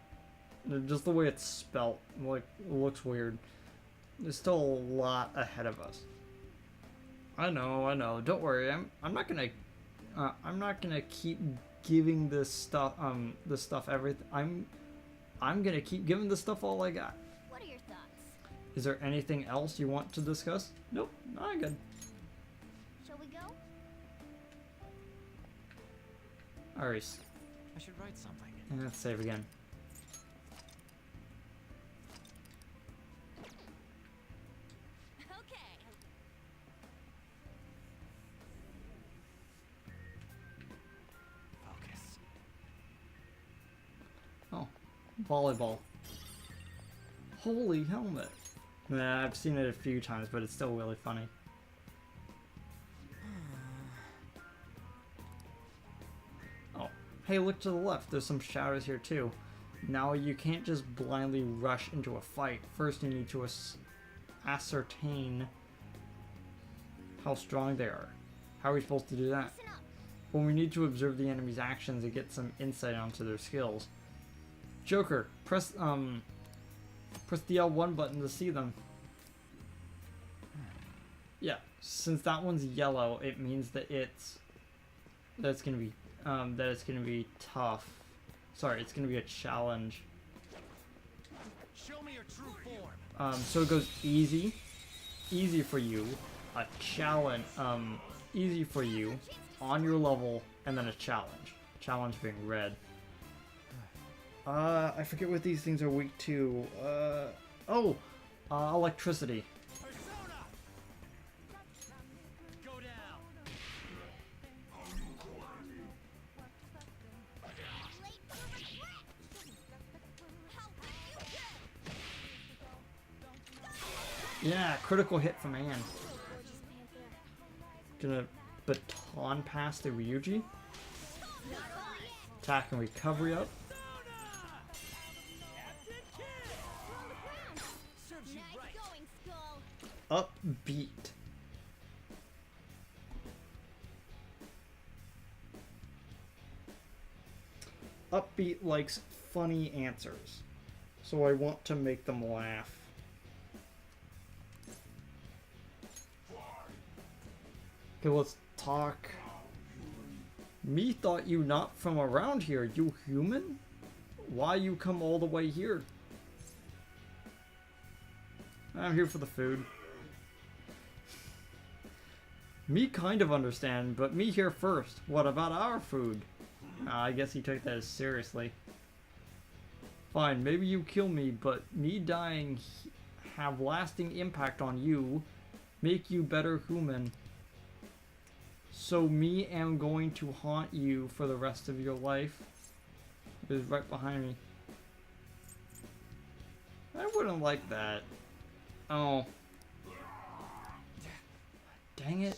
just the way it's spelt, like, looks weird. There's still a lot ahead of us. I know. Don't worry. I'm not gonna keep giving this stuff everything. I'm gonna keep giving this stuff all I got.
what are your thoughts?
Is there anything else you want to discuss? Nope. I'm good.
Shall we go?
Alright.
I should write something.
And let's save again.
Okay.
Focus.
Oh, volleyball. Holy helmet. Nah, I've seen it a few times, but it's still really funny. Oh, hey, look to the left. There's some shadows here too. Now you can't just blindly rush into a fight. First you need to ascertain how strong they are. How are we supposed to do that?
Listen up.
Well, we need to observe the enemy's actions and get some insight onto their skills. Joker, press the L1 button to see them. Yeah, since that one's yellow, it means that it's gonna be tough. Sorry, it's gonna be a challenge.
Show me your true form.
So it goes easy for you, a challenge, easy for you, on your level, and then a challenge. Challenge being red. I forget what these things are weak to. Electricity.
Persona. Go down.
Late for regret. How could you?
Yeah, critical hit from Anne.
Gorgeous panther.
Gonna baton pass to Ryuji. Attack and recovery up.
Serves you
Nice
right.
going, Skull.
Upbeat. Upbeat likes funny answers, so I want to make them laugh. Okay, let's talk. Me thought you not from around here. You human? Why you come all the way here? I'm here for the food. Me kind of understand, but me here first. What about our food? I guess he took that as seriously. Fine, maybe you kill me, but me dying have lasting impact on you, make you better human. So me am going to haunt you for the rest of your life. It is right behind me. I wouldn't like that. Oh. Dang it.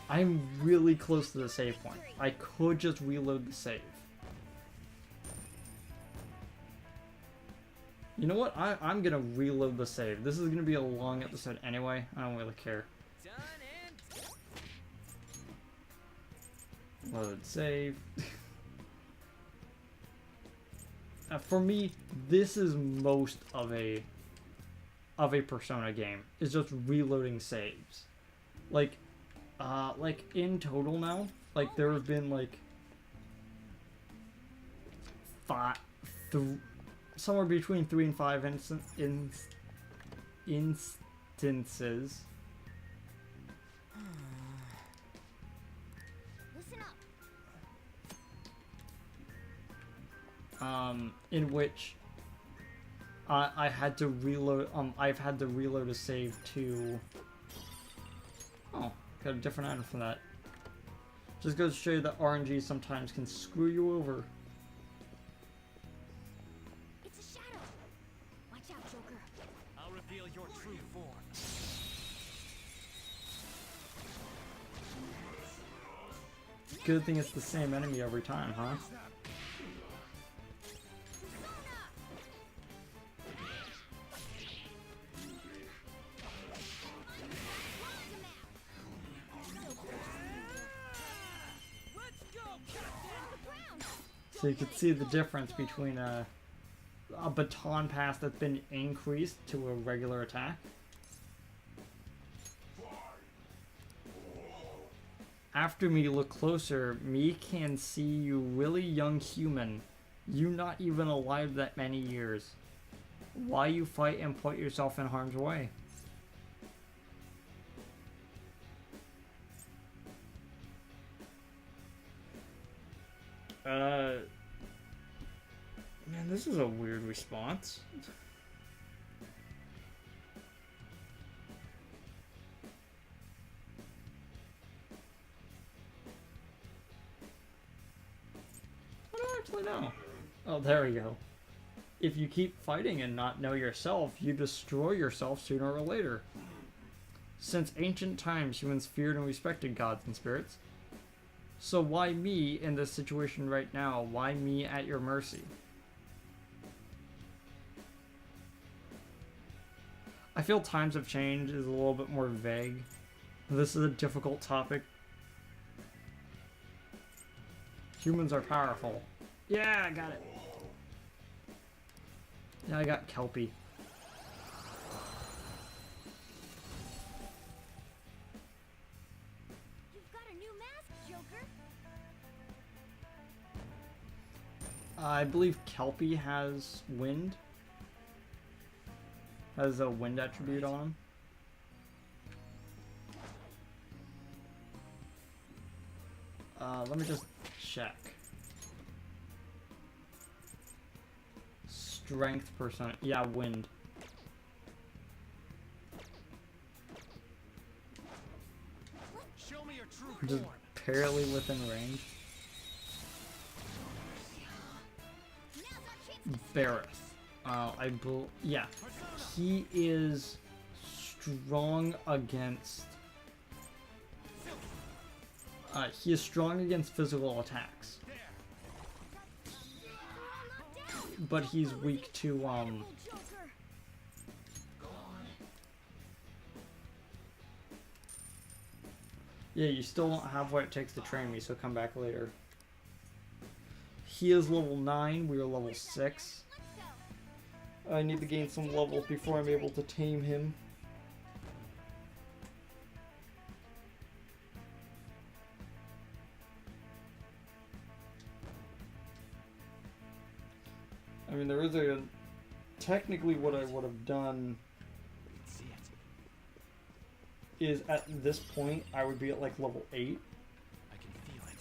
I'm really close to the save point. I could just reload the save. You know what? I'm gonna reload the save. This is gonna be a long episode anyway. I don't really care.
Done and
Load save. For me, this is most of a of a Persona game is just reloading saves. Like in total now, like there have been like somewhere between 3 and 5 instances
Listen up.
in which I had to reload. I've had to reload a save to. Oh, got a different item from that. Just goes to show you that RNG sometimes can screw you over.
It's a shadow. Watch out, Joker.
I'll reveal your true form.
Good thing it's the same enemy every time, huh? So you can see the difference between a baton pass that's been increased to a regular attack. After me look closer, me can see you really young human. You not even alive that many years. Why you fight and put yourself in harm's way? Man, this is a weird response. I don't actually know. Oh, there we go. If you keep fighting and not know yourself, you destroy yourself sooner or later. Since ancient times, humans feared and respected gods and spirits. So why me in this situation right now? Why me at your mercy? I feel times have changed is a little bit more vague. This is a difficult topic. Humans are powerful. Yeah, I got it. Yeah, I got Kelpie.
You've got a new mask, Joker.
I believe Kelpie has wind. Has a wind attribute on him. Let me just check. Strength percent. Yeah, wind.
Show me your true
Just
form.
barely within range. Bareth. Yeah. He is strong against. He is strong against physical attacks. But he's weak to Yeah, you still don't have what it takes to train me, so come back later. He is level 9, we are level 6. I need to gain some levels before I'm able to tame him. I mean, there is a... Technically what I would have done
See it.
is at this point, I would be at like level 8.
I can feel it.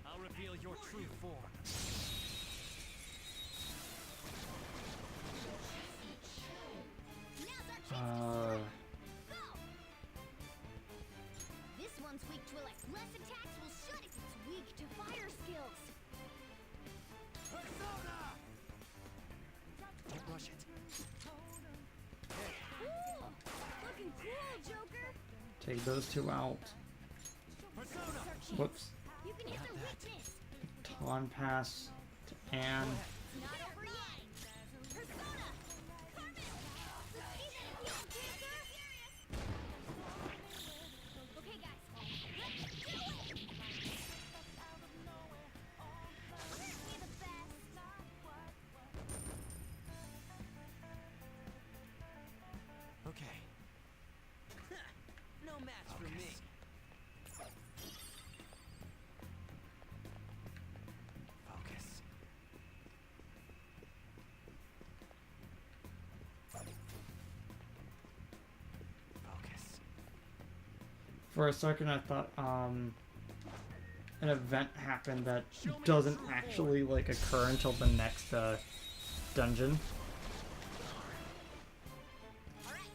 I'll reveal your true form.
This one's weak to less attacks will shut it. It's weak to fire skills.
Persona! Don't rush it.
Ooh, looking cool, Joker.
Take those two out.
Persona!
Whoops.
You can hit the weakness.
Baton pass to Anne.
It's not over yet. Persona! Carmen! Okay, guys. Let's do it!
For a second, I thought an event happened that doesn't actually like occur until the next dungeon.
Alright,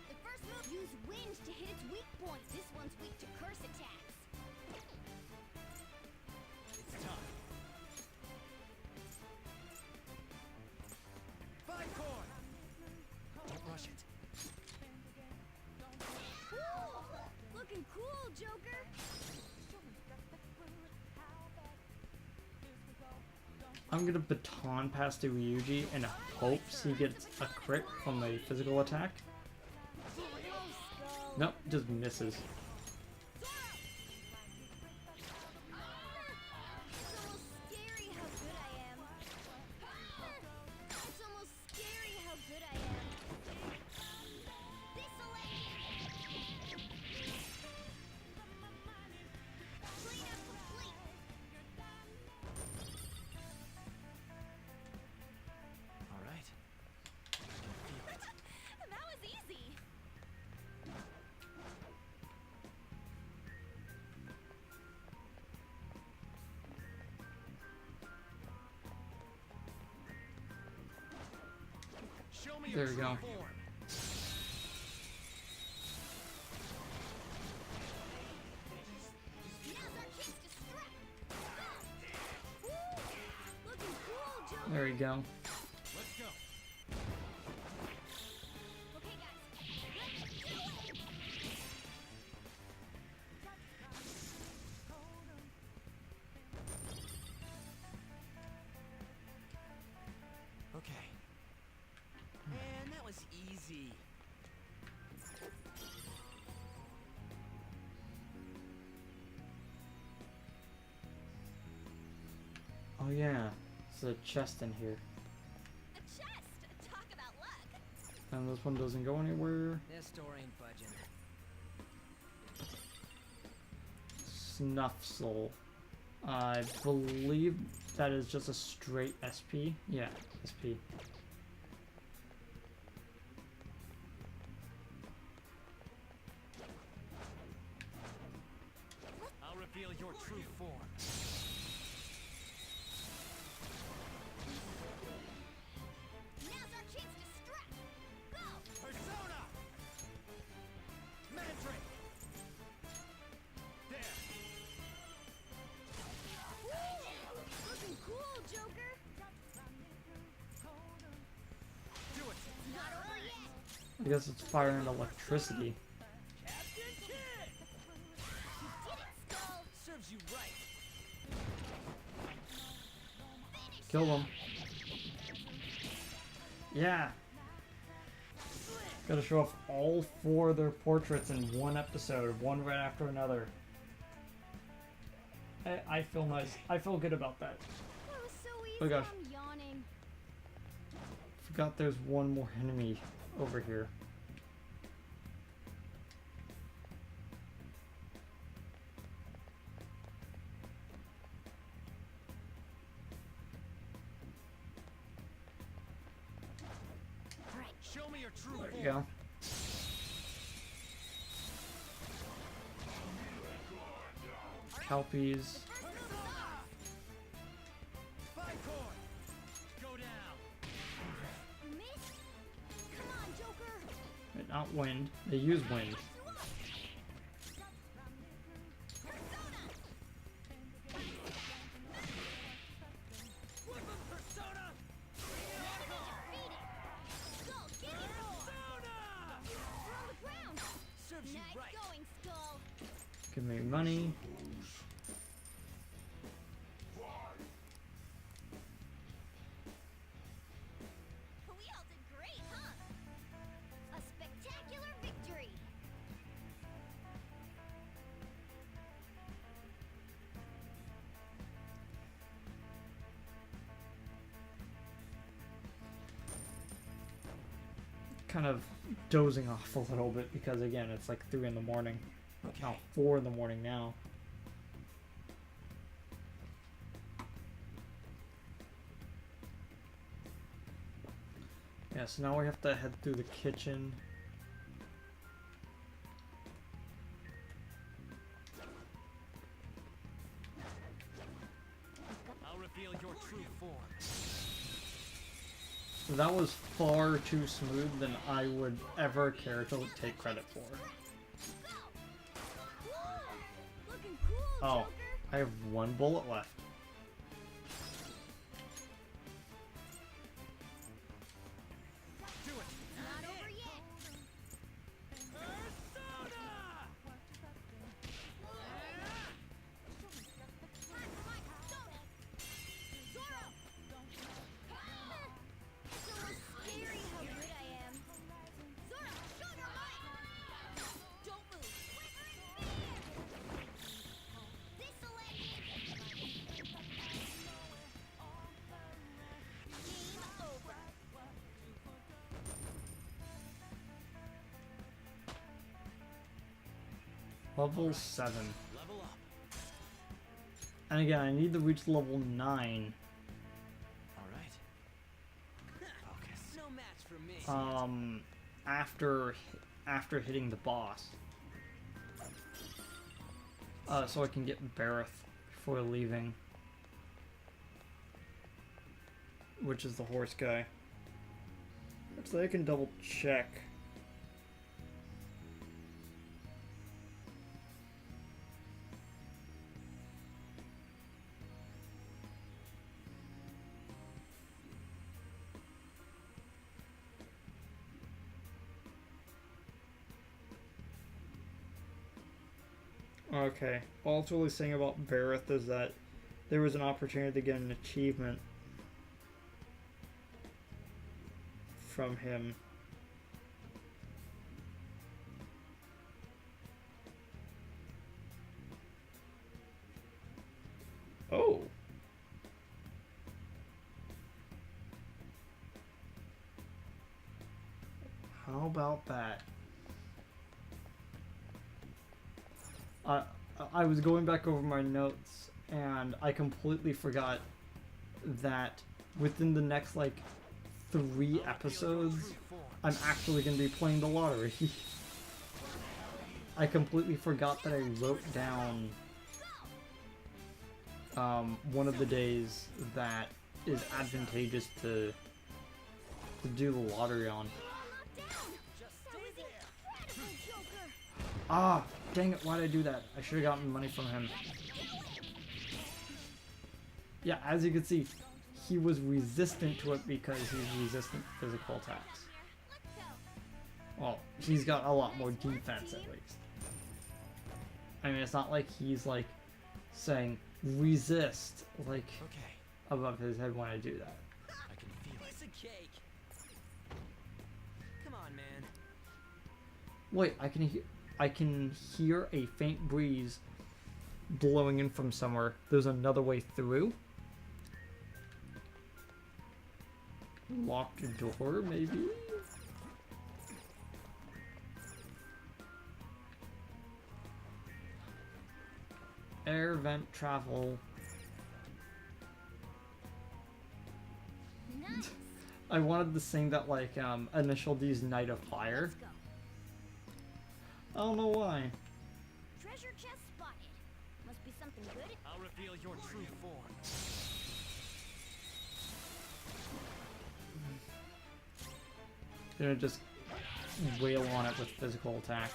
the first move, use wind to hit its weak points. This one's weak to curse attacks.
It's time. Vicorn! Don't rush it.
Cool! Looking cool, Joker!
I'm gonna baton pass to Ryuji in hopes he gets a crit from a physical attack. Nope, just misses.
It's almost scary how good I am. It's almost scary how good I am. This'll clean up complete.
All right.
That was easy.
Show me
There
your
we
true
go.
form.
Now's our chance to strike. Woo! Looking cool, Joker.
There we go.
Let's go.
Okay, guys, let's do it.
Okay. Man, that was easy.
Oh yeah, there's a chest in here.
A chest. Talk about luck.
And this one doesn't go anywhere.
This door ain't budging.
Snuff Soul. I believe that is just a straight SP. Yeah, SP.
I'll reveal your true form.
Now's our chance to strike. Go.
Persona! Mandrake! There!
Woo! Looking cool, Joker.
Do it!
Not over yet.
I guess it's fire and electricity.
Captain Kidd!
You did it, Skull.
Serves you right.
Finish
Kill them. Yeah. Gotta show off all 4 of their portraits in one episode, one right after another. I feel nice. I feel good about that.
That was so easy.
Oh gosh.
I'm yawning.
Forgot there's one more enemy over here.
All right, show me your true
There
form.
you go. Kelpies.
Vicorn! Go down!
You missed? Come on, Joker.
Not wind. They use wind.
Weapon Persona!
Skull, get it!
Persona!
We're on the ground.
Serves you
Nice
right.
going, Skull.
Give me money.
We all did great, huh? A spectacular victory.
Kind of dozing off a little bit because again it's like 3 in the morning.
Okay.
No, 4 in the morning now. Yeah, so now we have to head through the kitchen.
reveal your true form.
That was far too smooth than I would ever care to take credit for.
Looking cool,
Oh,
Joker.
I have one bullet left.
Do it.
Not over yet. Scary how good I am. Zora, show your might. Don't move. This'll end it. Game over.
Level 7.
Level up.
And again, I need to reach level 9.
All right. Focus. No match for me.
After hitting the boss. So I can get Bareth before leaving. Which is the horse guy. Actually, I can double check. Okay, all it's really saying about Bareth is that there was an opportunity to get an achievement from him. Oh. How about that? I was going back over my notes and I completely forgot that within the next like 3 episodes I'm actually going to be playing the lottery. I completely forgot that I wrote down one of the days that is advantageous to do the lottery on. Ah, dang it, why'd I do that? I should have gotten money from him. Yeah, as you can see, he was resistant to it because he's resistant to physical attacks. Well, he's got a lot more defense at least. I mean, it's not like he's like saying resist like
Okay.
above his head when I do that.
I can feel it. Piece of cake. Come on, man.
Wait, I can hear a faint breeze blowing in from somewhere. There's another way through. Locked door, maybe? Air vent travel.
Nice.
I wanted to sing that like Initial D's Night of Fire.
Let's go.
I don't know why.
Treasure chest spotted. Must be something good.
I'll reveal your true form.
Gonna just wail on it with physical attacks.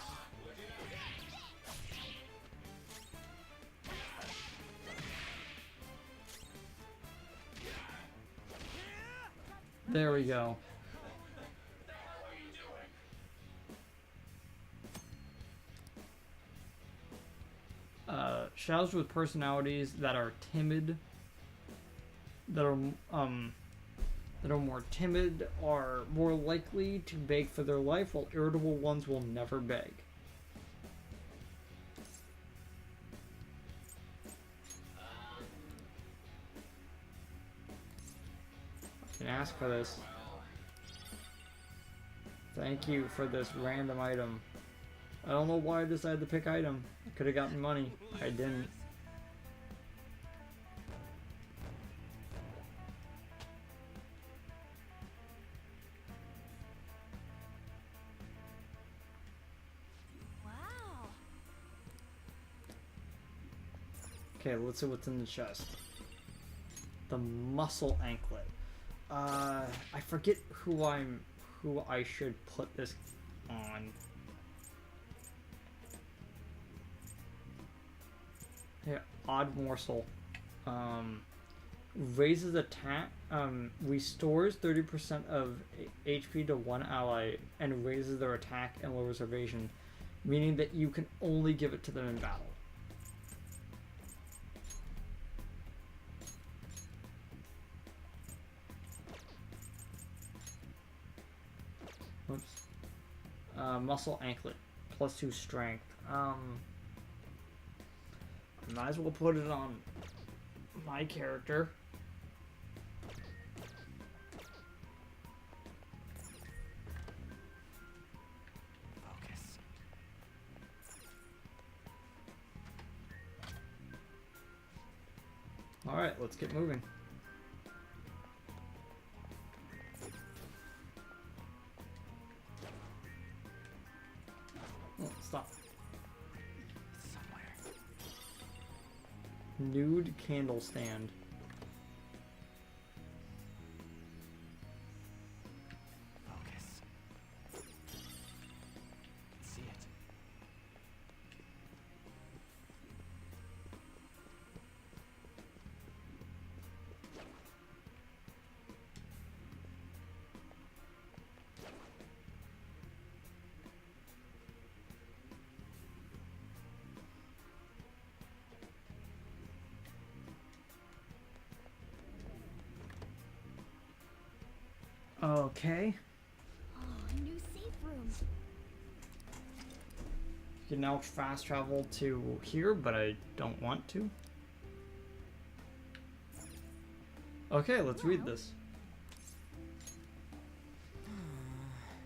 There we go. Shadows with personalities that are timid, that are more timid are more likely to beg for their life, while irritable ones will never beg. I can ask for this. Thank you for this random item. I don't know why I decided to pick item. I could have gotten money. I didn't.
Wow.
Okay, let's see what's in the chest. the muscle anklet. I forget who I should put this on. Yeah, odd morsel. Raises attack, restores 30% of HP to one ally and raises their attack and lowers evasion, meaning that you can only give it to them in battle. Oops. Muscle anklet, +2 strength. Might as well put it on my character.
Focus.
Alright, let's get moving. Oh, stop.
Somewhere.
Nude candle stand.
Focus. Can see it.
Okay.
Oh, a new safe room.
You can now fast travel to here, but I don't want to. Okay, let's read this.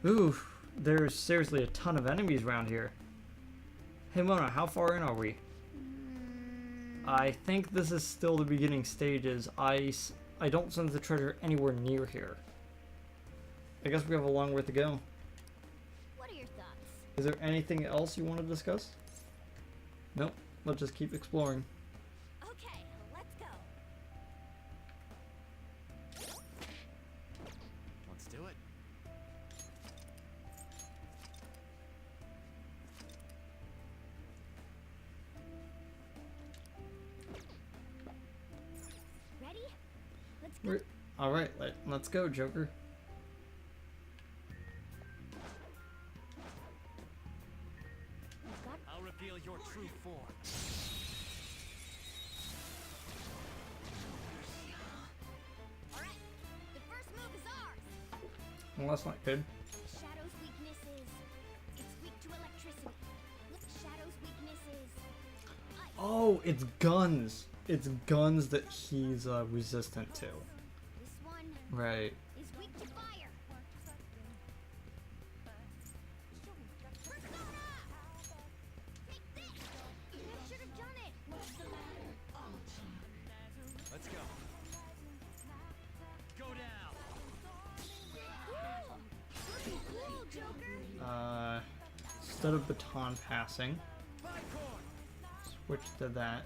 Ooh, there's seriously a ton of enemies around here. Hey Mona, how far in are we? I think this is still the beginning stages. I don't sense the treasure anywhere near here. I guess we have a long way to go.
What are your thoughts?
Is there anything else you want to discuss? Nope. Let's just keep exploring.
Okay, let's go.
Let's do it.
Ready? Let's go.
Alright, let's go, Joker.
I'll reveal your true form.
Alright, the first move is ours.
Well, that's not good.
Shadow's weakness is... it's weak to electricity. Shadow's weakness is... ice.
Oh, it's guns. It's guns that he's resistant to.
This one
Right.
is weak to fire. Persona! Take this! I should have done it! What's the matter?
Let's go. Go down.
Looking cool, Joker!
Instead of baton passing, switch to that.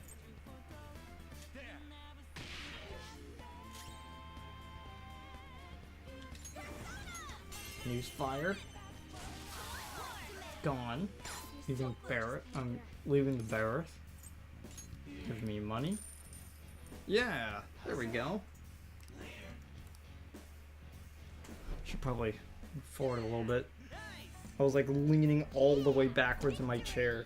Use fire. Gone. Using Barrett. I'm leaving the Barrett. Give me money. Yeah, there we go. Should probably move forward a little bit. I was like leaning all the way backwards in my chair.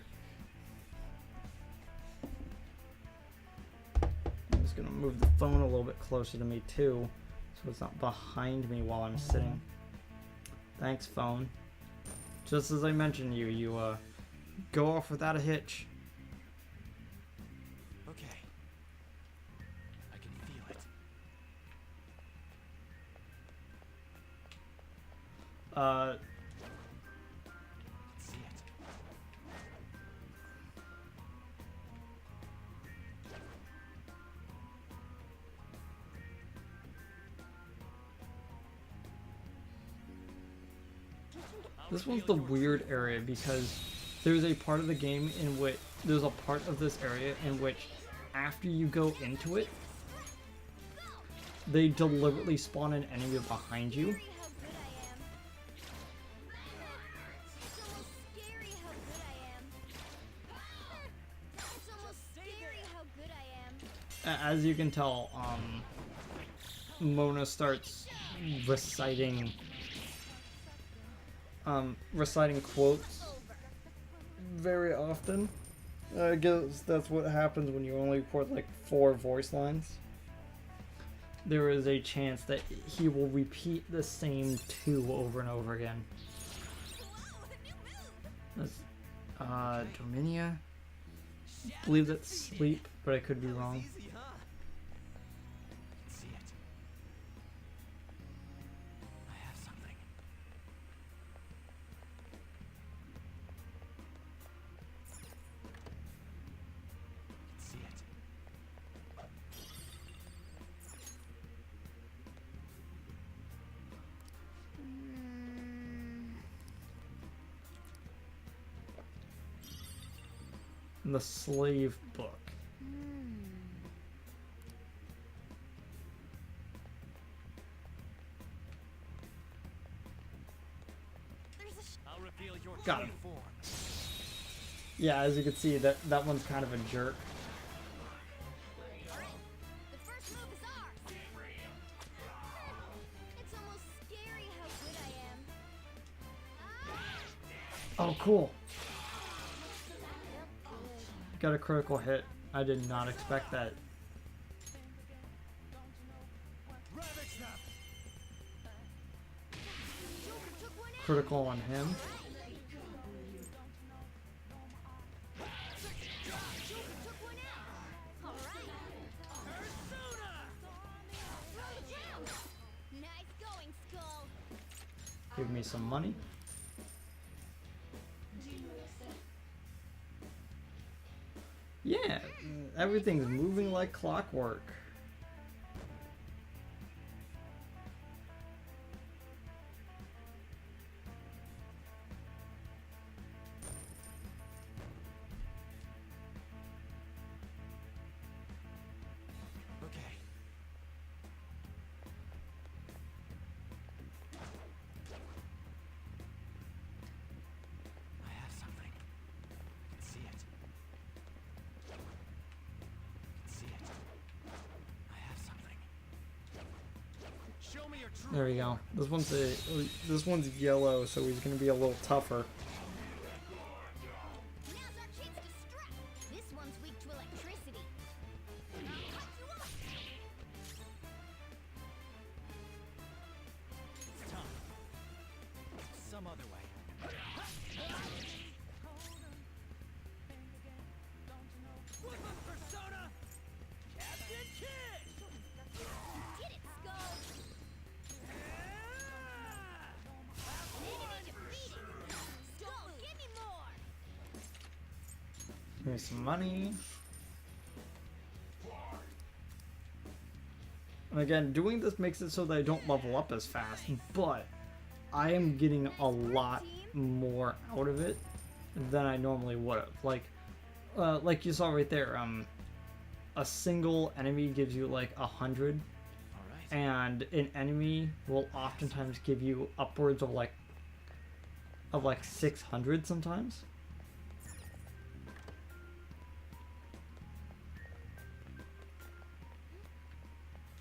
I'm just gonna move the phone a little bit closer to me too, so it's not behind me while I'm sitting. Thanks, phone. Just as I mentioned, you go off without a hitch.
Okay. I can feel it. See it.
This one's the weird area because there's a part of the game in which there's a part of this area in which after you go into it, they deliberately spawn an enemy behind you.
Scary how good I am. It's almost scary how good I am. It's almost scary how good I am.
As you can tell, Mona starts reciting quotes very often. I guess that's what happens when you only record like 4 voice lines. There is a chance that he will repeat the same 2 over and over again.
Whoa, a new move.
That's, Dominia? I believe that's sleep, but I could be wrong.
Easy, huh? I can see it. I have something. I can see it.
In the slave book.
I'll reveal your
Got
true
him.
form.
Yeah, as you can see, that one's kind of a jerk.
Alright, the first move is ours. It's almost scary how good I am.
Oh, cool. Got a critical hit. I did not expect that.
Joker took one out.
Critical on him.
Joker took one out. Alright. Throw it down. Nice going, Skull.
Give me some money. Yeah, everything's moving like clockwork.
Okay. I have something. I can see it. I can see it. I have something. Show me your true
There we go. This one's yellow, so he's gonna be a little tougher.
Now's our chance to strike. This one's weak to electricity. Cut you off.
It's time. Some other way. What's Persona? Captain Kidd!
Get it, Skull. Enemy defeated. Skull, give me more.
Give me some money. And again, doing this makes it so that I don't level up as fast, but I am getting a lot more out of it than I normally would have. Like you saw right there, a single enemy gives you like 100,
Alright.
and an enemy will oftentimes give you upwards of like 600 sometimes.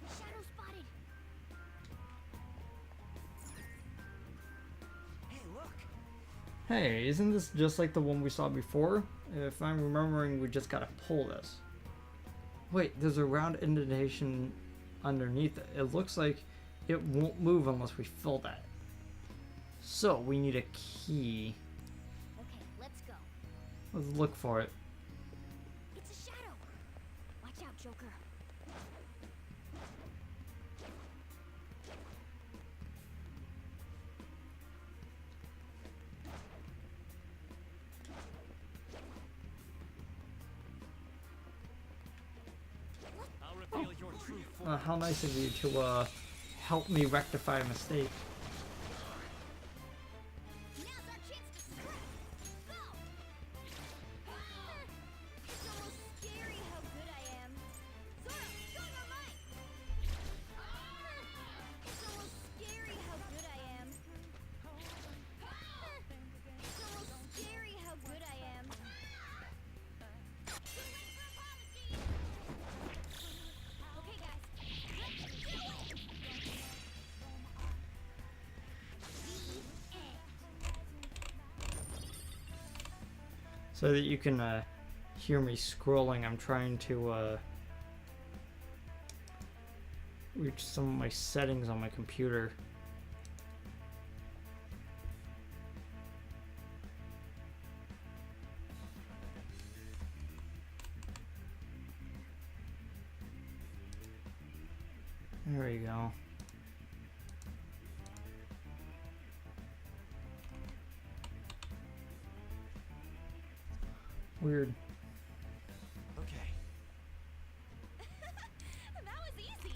Shadow spotted.
Hey, look!
Hey, isn't this just like the one we saw before? If I'm remembering, we just gotta pull this. Wait, there's a round indentation underneath it. It looks like it won't move unless we fill that. So, we need a key.
Okay, let's go.
Let's look for it.
It's a shadow. Watch out, Joker.
I'll reveal your true form.
How nice of you to help me rectify a mistake.
Now's our chance to strike. Go! It's almost scary how good I am. Zoro, show your might.
So that you can hear me scrolling, I'm trying to reach some of my settings on my computer. There we go. Weird.
Okay.
That was easy.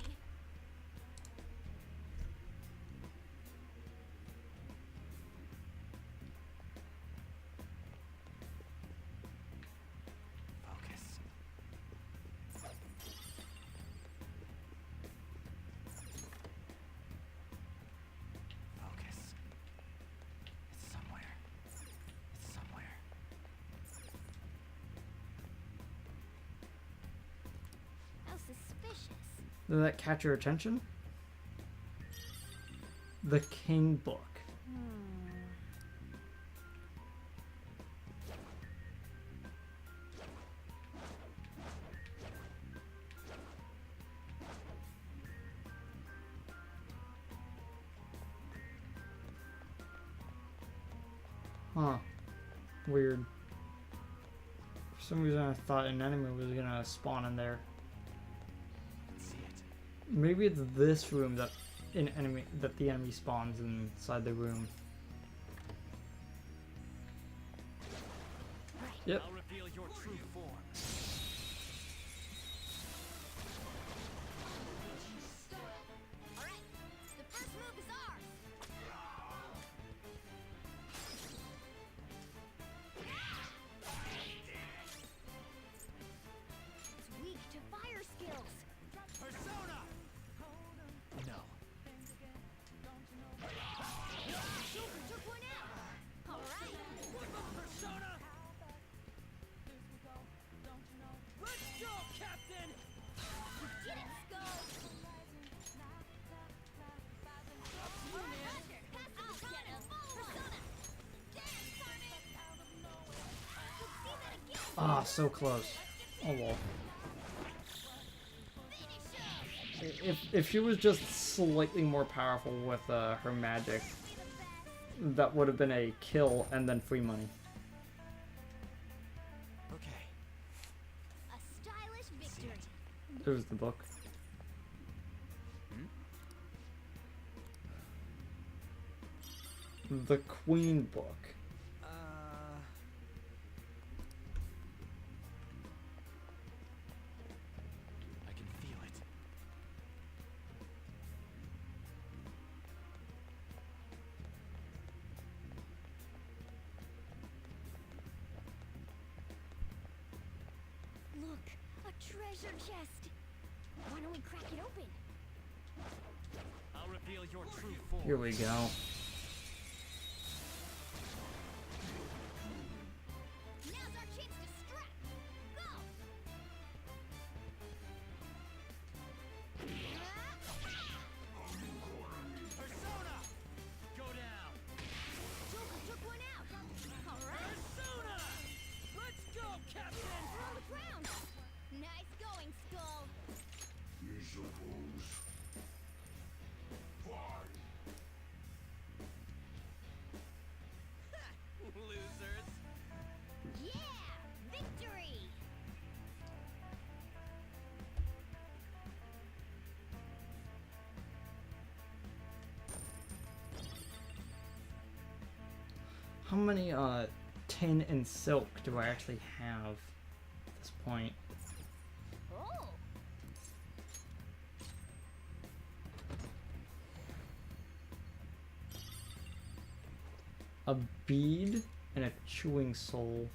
Focus. Focus. It's somewhere. It's somewhere.
How suspicious.
Did that catch your attention? The King Book. Huh. Weird. For some reason I thought an enemy was gonna spawn in there.
I can see it.
Maybe it's this room that the enemy spawns inside the room. Yep.
I'll reveal your true form.
Alright, the first move is ours. It's weak to fire skills.
Persona! No.
Took one out. Alright.
Persona! Let's go, Captain!
You did it, Skull. Alright, pass the baton. Persona. Dance, Carmen. We'll see that again.
Ah, so close. Oh well.
Finish him.
If she was just slightly more powerful with her magic, that would have been a kill and then free money.
Okay.
A stylish victory.
There's the book. The Queen Book.
I can feel it.
Look, a treasure chest. Why don't we crack it open?
I'll reveal your true form.
Here we go.
Now's our chance to strike. Go!
Persona! Go down!
Joker took one out. All right.
Persona! Let's go, Captain!
We're on the ground. Nice going, Skull.
Losers!
Yeah! Victory!
How many tin and silk do I actually have at this point?
Oh!
A bead and a chewing soul.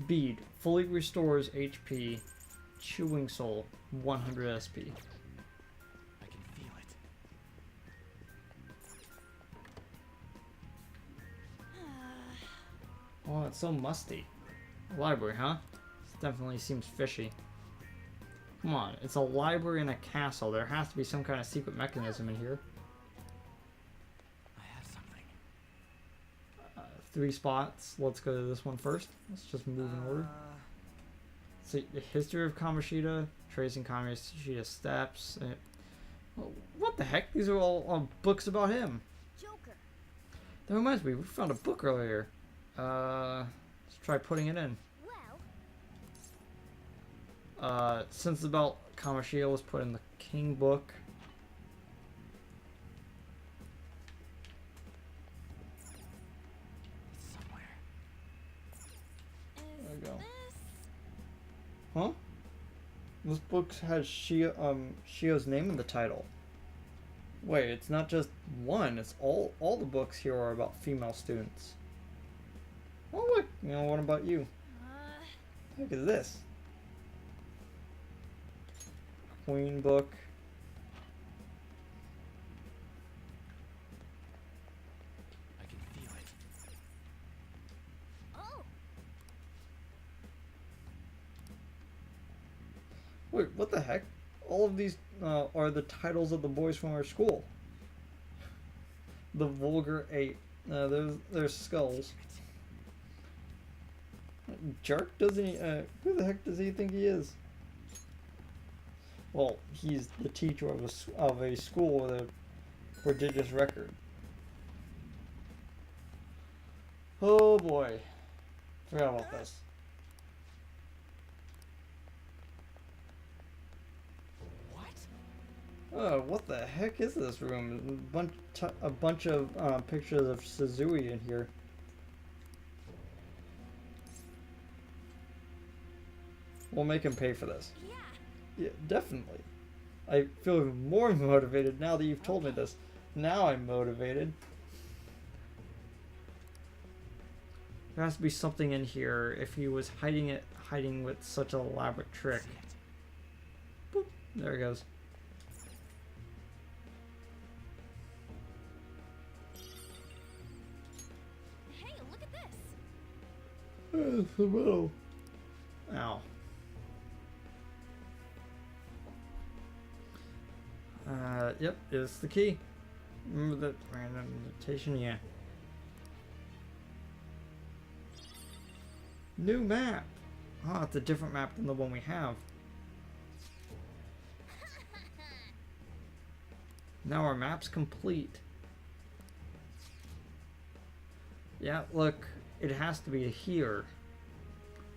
Bead fully restores HP. Chewing soul 100 SP.
I can feel it.
Oh, it's so musty. Library, huh? This definitely seems fishy. Come on, it's a library and a castle. There has to be some kind of secret mechanism in here.
I have something.
3 spots. Let's go to this one first. Let's just move in order. So, the history of Kamoshida, tracing Kamoshida's steps. What the heck? These are all books about him.
Joker.
That reminds me, we found a book earlier. Let's try putting it in.
Well,
Since it's about Kamoshida, let's put in the King book.
It's somewhere.
is
There we go.
this?
Huh? This book has Shio's name in the title. Wait, it's not just one. It's all the books here are about female students. Oh look, what about you? Look at this. Queen book.
I can feel it.
Oh,
Wait, what the heck? All of these are the titles of the boys from our school. The Vulgar Eight. There's skulls. Jerk? Doesn't he? Who the heck does he think he is? Well, he's the teacher of a school with a prodigious record. Oh boy. Forgot about this.
What?
Oh, what the heck is this room? A bunch of pictures of Suzui in here. We'll make him pay for this.
yeah.
Yeah, definitely. I feel even more motivated now that you've told me this. Now I'm motivated. There has to be something in here if he was hiding with such an elaborate trick.
See it.
Boop, there it goes.
Hey, look at this.
It's the middle. Ow. Yep, it's the key. Remember that random invitation? Yeah. New map. Oh, it's a different map than the one we have. Now our map's complete. Yeah, look, it has to be here.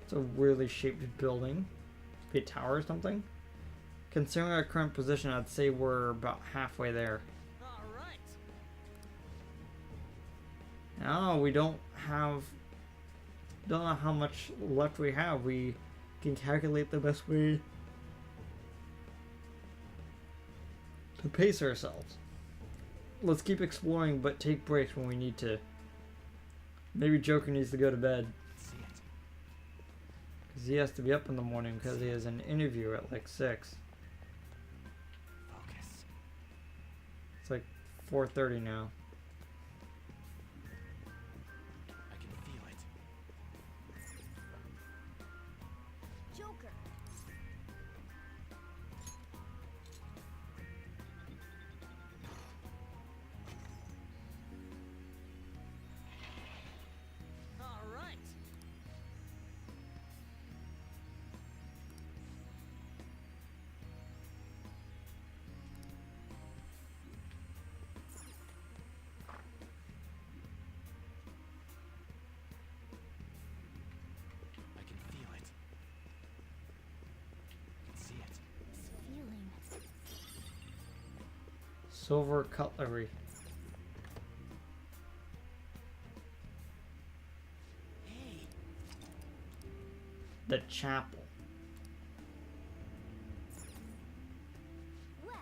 It's a weirdly shaped building. Be a tower or something. Considering our current position, I'd say we're about halfway there.
All right.
Now we don't know how much left we have. We can calculate the best way to pace ourselves. Let's keep exploring, but take breaks when we need to. Maybe Joker needs to go to bed
See it.
because he has to be up in the morning because he has an interview at like 6.
Focus.
It's like 4:30 now.
I can feel it.
Joker.
All right. I can feel it. I can see it.
This feeling.
Silver cutlery.
Hey.
The chapel.
Well,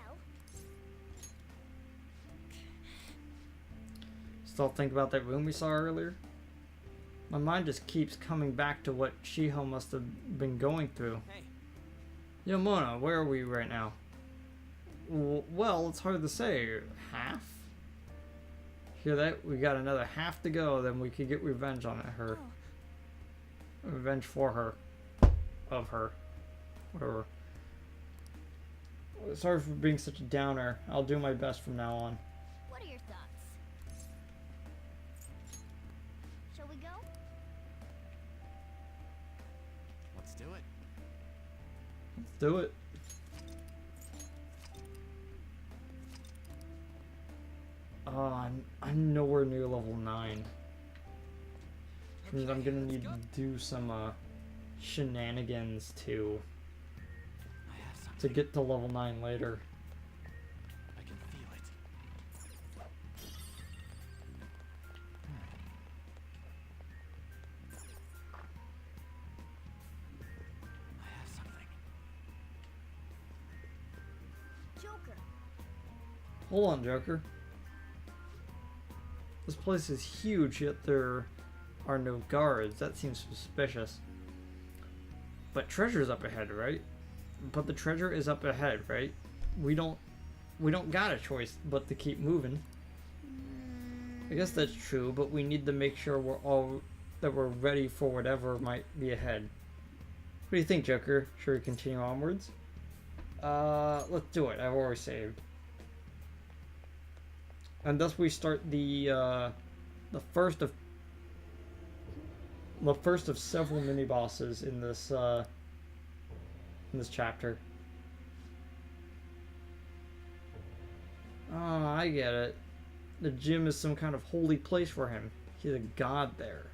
Still think about that room we saw earlier? My mind just keeps coming back to what Shiho must have been going through.
Hey.
Yo, Mona, where are we right now? Well, it's hard to say. Half? Hear that? We got another half to go, then we could get revenge on her.
oh,
Revenge for her. Of her. Whatever. Sorry for being such a downer. I'll do my best from now on.
what are your thoughts? Shall we
do it. Oh, I'm nowhere near level 9. Which means I'm gonna need to do some shenanigans to
I have
to
something.
get to level 9 later.
I can feel it. I have something.
Joker,
Hold on, Joker. This place is huge, yet there are no guards. That seems suspicious. But treasure's up ahead, right? But the treasure is up ahead, right? We don't got a choice but to keep moving. I guess that's true, but we need to make sure we're ready for whatever might be ahead. What do you think, Joker? Should we continue onwards? Let's do it. I've already saved. And thus we start the first of several mini bosses in this chapter. Oh, I get it. The gym is some kind of holy place for him. He's a god there.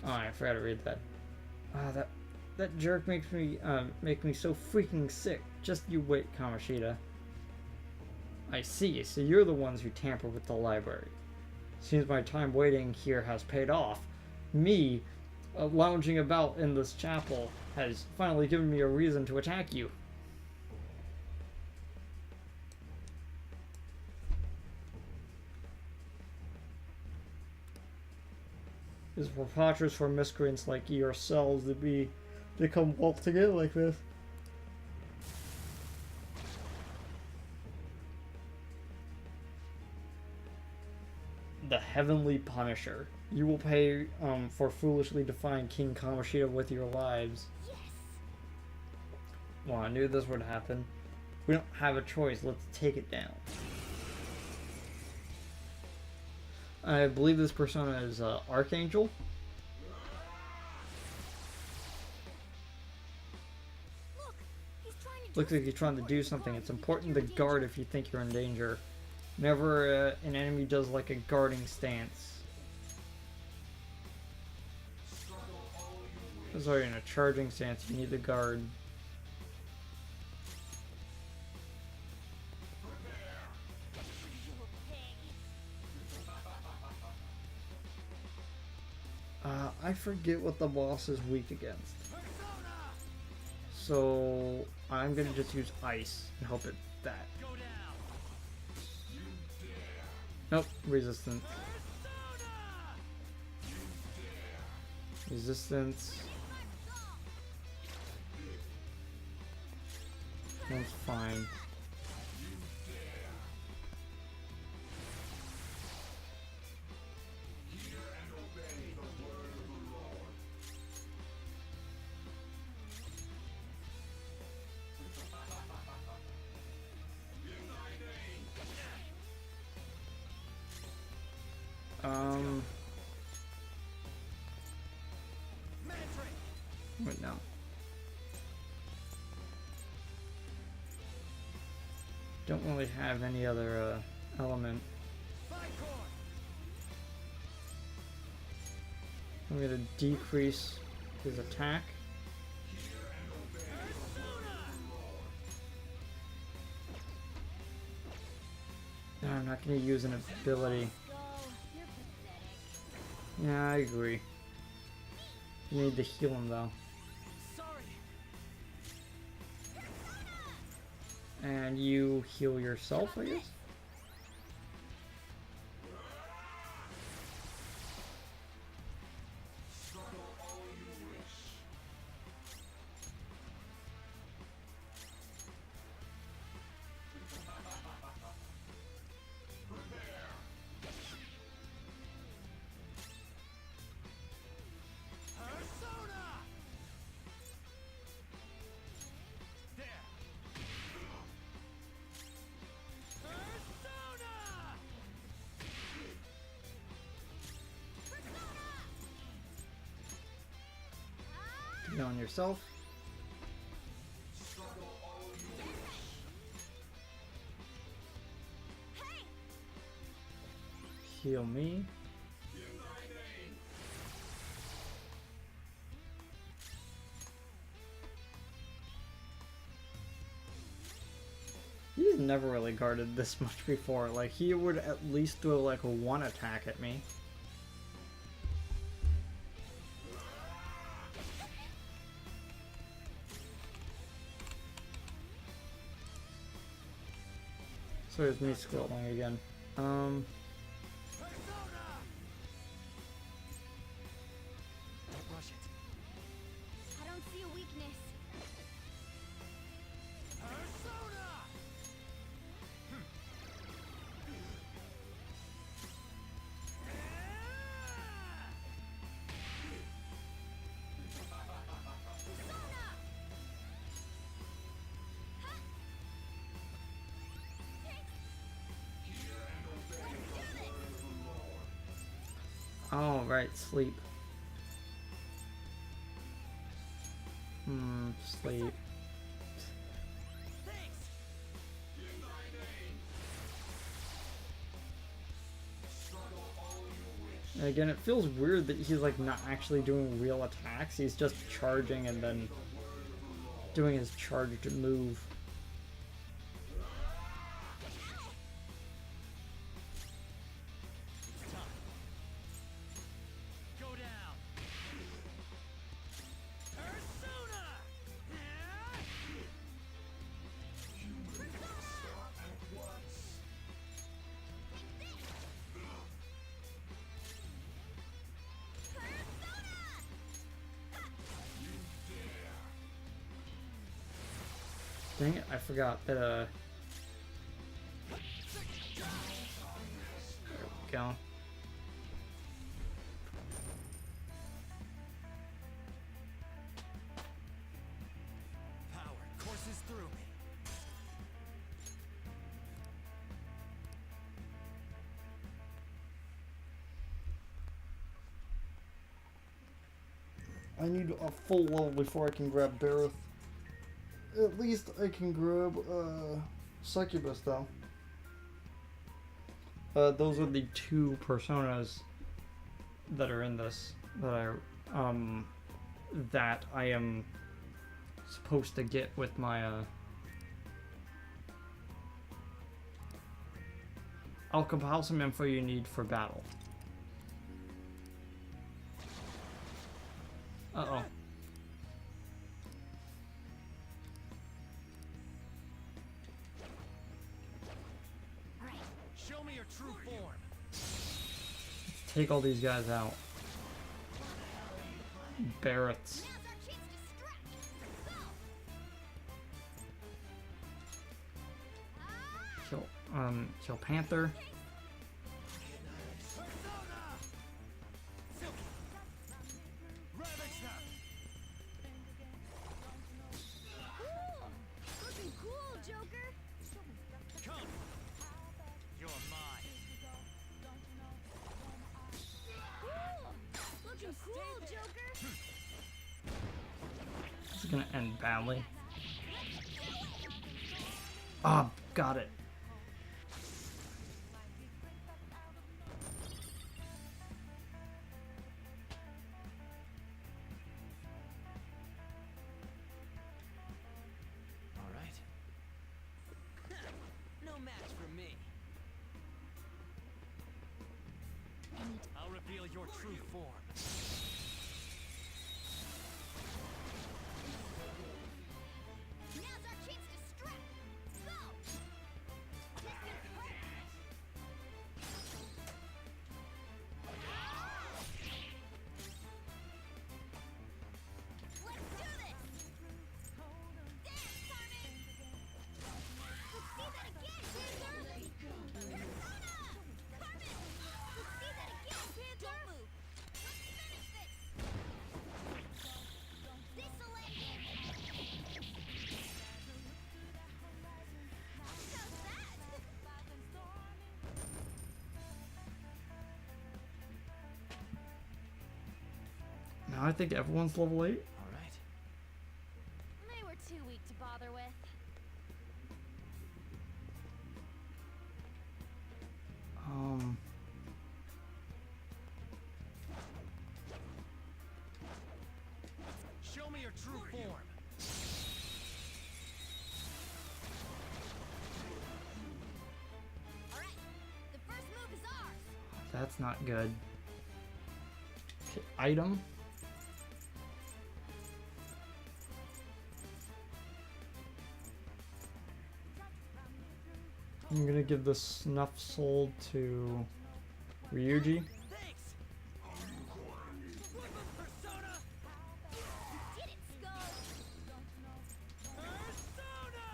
Oh, I forgot to read that. That jerk makes me so freaking sick. Just you wait, Kamoshida. I see. So you're the ones who tamper with the library. Seems my time waiting here has paid off. Me, lounging about in this chapel, has finally given me a reason to attack you. It's preposterous for miscreants like yourselves to come waltzing in like this. The Heavenly Punisher. You will pay for foolishly defying King Kamoshida with your lives.
yes.
Well, I knew this would happen. We don't have a choice. Let's take it down. I believe this persona is Archangel.
Look, he's trying to
Looks like you're trying to do something. It's important to guard if you think you're in danger. Whenever an enemy does like a guarding stance. Sorry, in a charging stance, you need to guard. I forget what the boss is weak against. So I'm gonna just use ice and hope it's that. Nope, resistance. Resistance. That's fine. Wait, no. Don't really have any other element. I'm gonna decrease his attack. No, I'm not gonna use an ability.
go. You're pathetic.
Yeah, I agree. You need to heal him though. And you heal yourself, I guess? Healing yourself. Heal me. He's never really guarded this much before. Like, he would at least throw like a one attack at me. So here's me scrolling again.
Don't rush it.
I don't see a weakness.
Persona!
Oh, right, sleep. Sleep.
Thanks.
And again, it feels weird that he's like not actually doing real attacks. He's just charging and then doing his charged move.
It's time. Go down. Persona!
Dang it, I forgot that, there we go.
Power courses through me.
I need a full level before I can grab Barroth. At least I can grab, Succubus, though. Those are the two personas that are in this that I am supposed to get with my, I'll compile some info you need for battle. Uh-oh.
Show me your true form.
Take all these guys out. Barretts.
Now's our chance to stretch. Go!
Kill Panther.
Persona! Silky. Rabbit snap.
Cool! Looking cool, Joker!
Come. You're mine.
Cool! Looking cool, Joker!
This is gonna end badly. Ah, got it.
All right. No match for me. I'll reveal your true form.
Now's our chance to strike! Go! Let's do this! Dance, Carmen! Let's see that again, Panther! Persona! Carmen! Let's see that again, Panther! Don't move! Let's finish this! This'll end it! How's that?
Now I think everyone's level 8.
All right. Show me your true form.
All right, the first move is ours.
That's not good. Okay, item. I'm gonna give the Snuff Soul to Ryuji.
Thanks. Persona.
Did it, Skull?
Persona.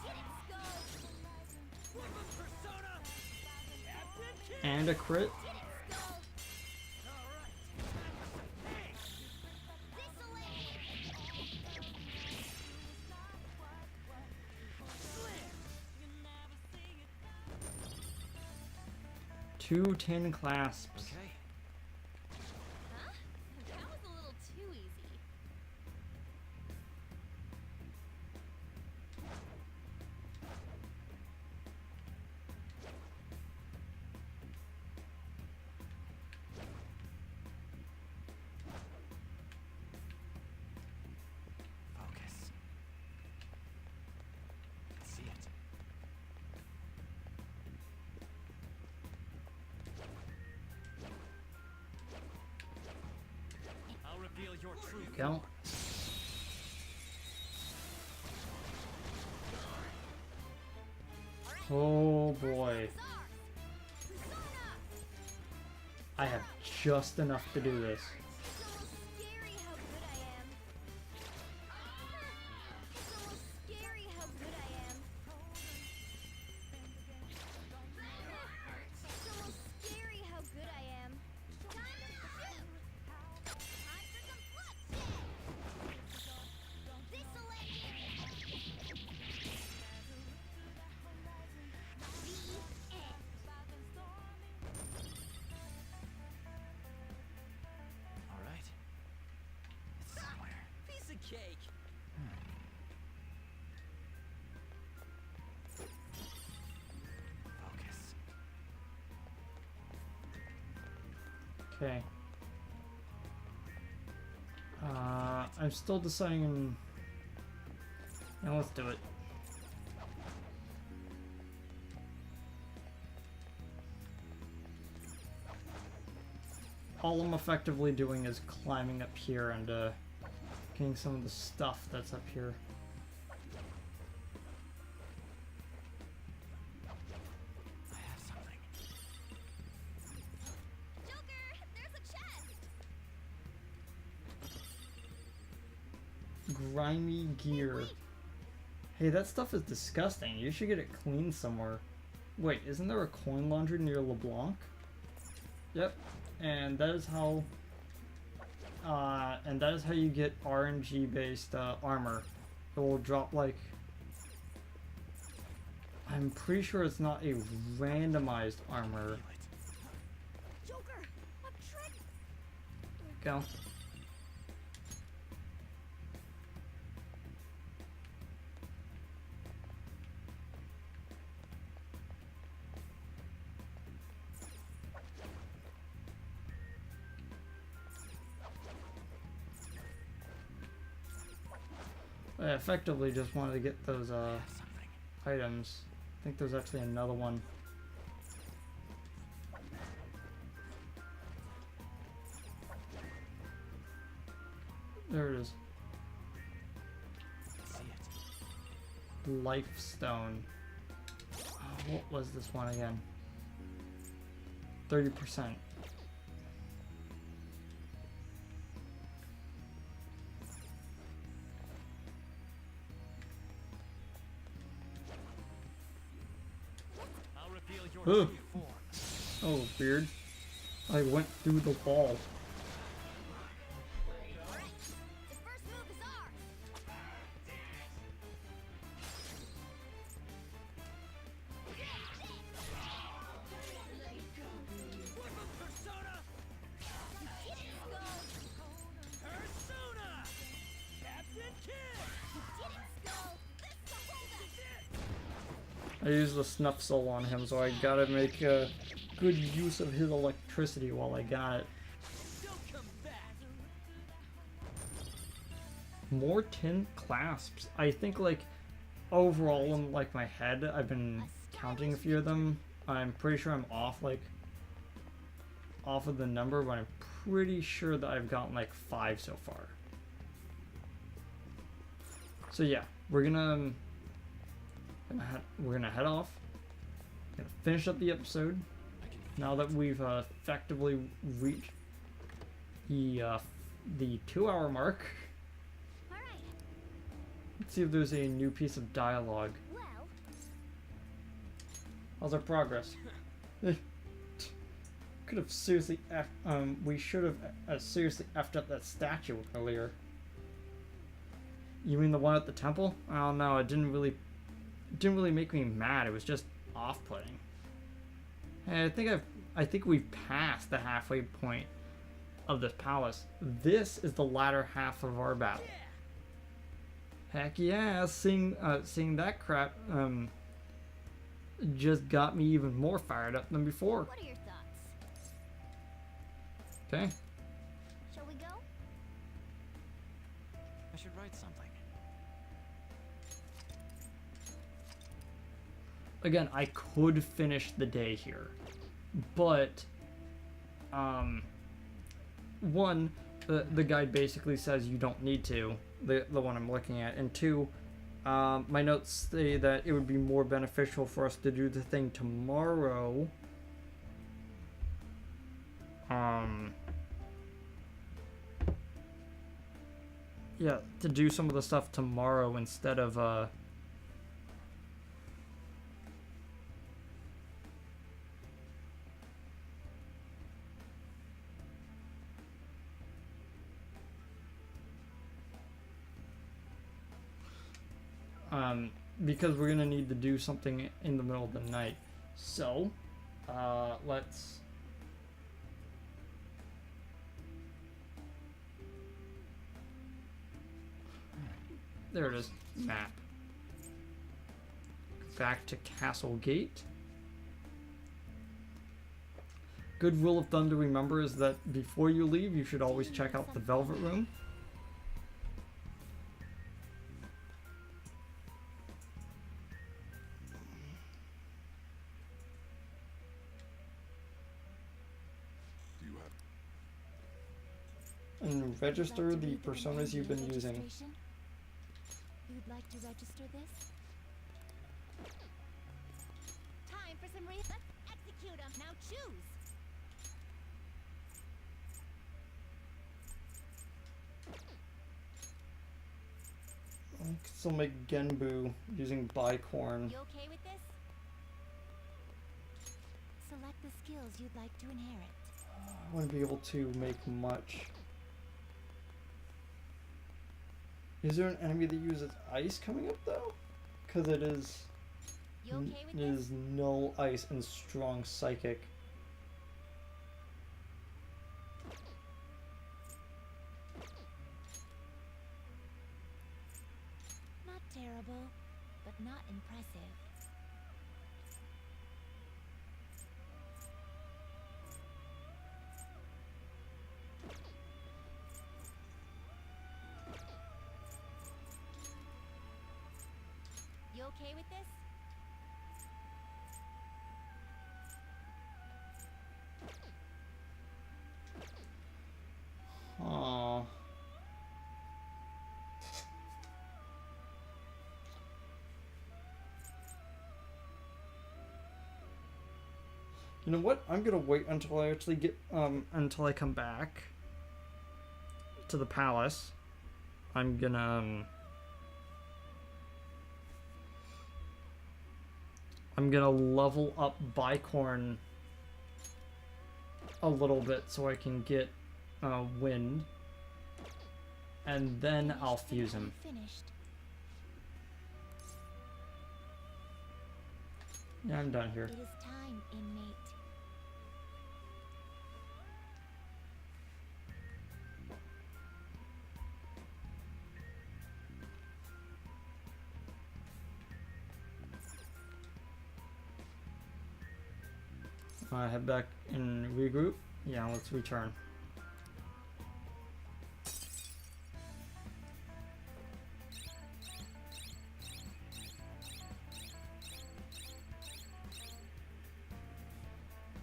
Did it, Skull?
Persona. Captain Kidd.
And a crit.
Did it, Skull?
All right. Hey.
This'll
Slam.
2 10 clasps.
Okay.
Huh? That was a little too easy.
Focus. See it. I'll reveal your true
Go. Oh boy.
It's ours. Persona.
I have just enough to do this.
It's almost scary how good I am. It's almost scary how good I am. It's almost scary how good I am. Time to shoot! Time for some bloodshed! This'll end it! The end.
All right. It's somewhere. Piece of cake. Focus.
Okay. I'm still deciding. Yeah, let's do it. All I'm effectively doing is climbing up here and getting some of the stuff that's up here.
I have something.
Joker, there's a chest!
Grimy gear. Hey, that stuff is disgusting. You should get it cleaned somewhere. Wait, isn't there a coin laundry near LeBlanc? Yep. And that is how you get RNG based armor. It will drop like, I'm pretty sure it's not a randomized armor.
Feel it.
Joker, a trick!
There we go. I effectively just wanted to get those
I have something.
items. I think there's actually another one. There it is.
See it.
Life Stone. What was this one again? 30%.
I'll reveal your
Ugh.
true form.
Oh, weird. I went through the wall.
Alright, the first move is ours!
Persona.
Did it, Skull!
Persona. Captain Kidd.
Did it, Skull! This'll hold us!
I used the snuff soul on him, so I gotta make good use of his electricity while I got it.
Don't come back.
More tin clasps. I think like overall in like my head, I've been counting a few of them. I'm pretty sure I'm off of the number, but I'm pretty sure that I've gotten like 5 so far. So yeah, we're gonna head off. Gonna finish up the episode now that we've effectively reached the 2-hour mark.
Alright,
Let's see if there's a new piece of dialogue.
well,
How's our progress? Could have seriously we should have seriously effed up that statue earlier. You mean the one at the temple? Oh no, it didn't really make me mad. It was just off-putting. Hey, I think we've passed the halfway point of this palace. This is the latter half of our battle. Heck yeah, seeing that crap just got me even more fired up than before.
what are your thoughts?
Okay.
Shall we go?
I should write something.
Again, I could finish the day here, but one, the guide basically says you don't need to, the one I'm looking at, and two, my notes say that it would be more beneficial for us to do the thing tomorrow. Yeah, to do some of the stuff tomorrow instead of because we're gonna need to do something in the middle of the night. So, let's. There it is. Map. Back to Castle Gate. Good rule of thumb to remember is that before you leave, you should always check out the Velvet Room.
Do you have
And register the personas you've been using.
Registration? You'd like to register this? Time for some let's execute them. Now choose.
I can still make Genbu using Bicorn.
You okay with this? Select the skills you'd like to inherit.
I wouldn't be able to make much. Is there an enemy that uses ice coming up though? Because it is.
You okay with
It
this?
is null ice and strong psychic.
Not terrible, but not impressive. You okay with this?
Aww. You know what? I'm gonna wait until I actually get until I come back to the palace. I'm gonna level up Bicorn a little bit so I can get wind, and then I'll fuse him.
Finished.
Yeah, I'm done here.
It is time, inmate.
Head back and regroup. Yeah, let's return.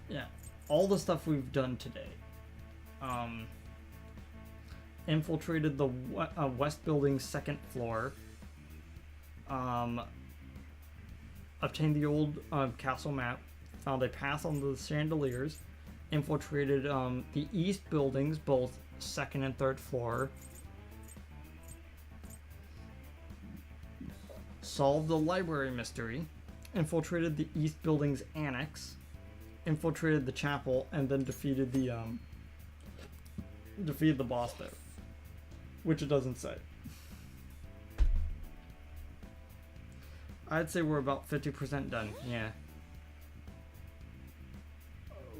Yeah, all the stuff we've done today. Infiltrated the West Building's second floor. Obtained the old castle map. Found a path on the chandeliers. Infiltrated the East Buildings, both second and third floor. Solved the library mystery. Infiltrated the East Building's annex. Infiltrated the chapel, and then defeated the boss there, which it doesn't say. I'd say we're about 50% done. Yeah,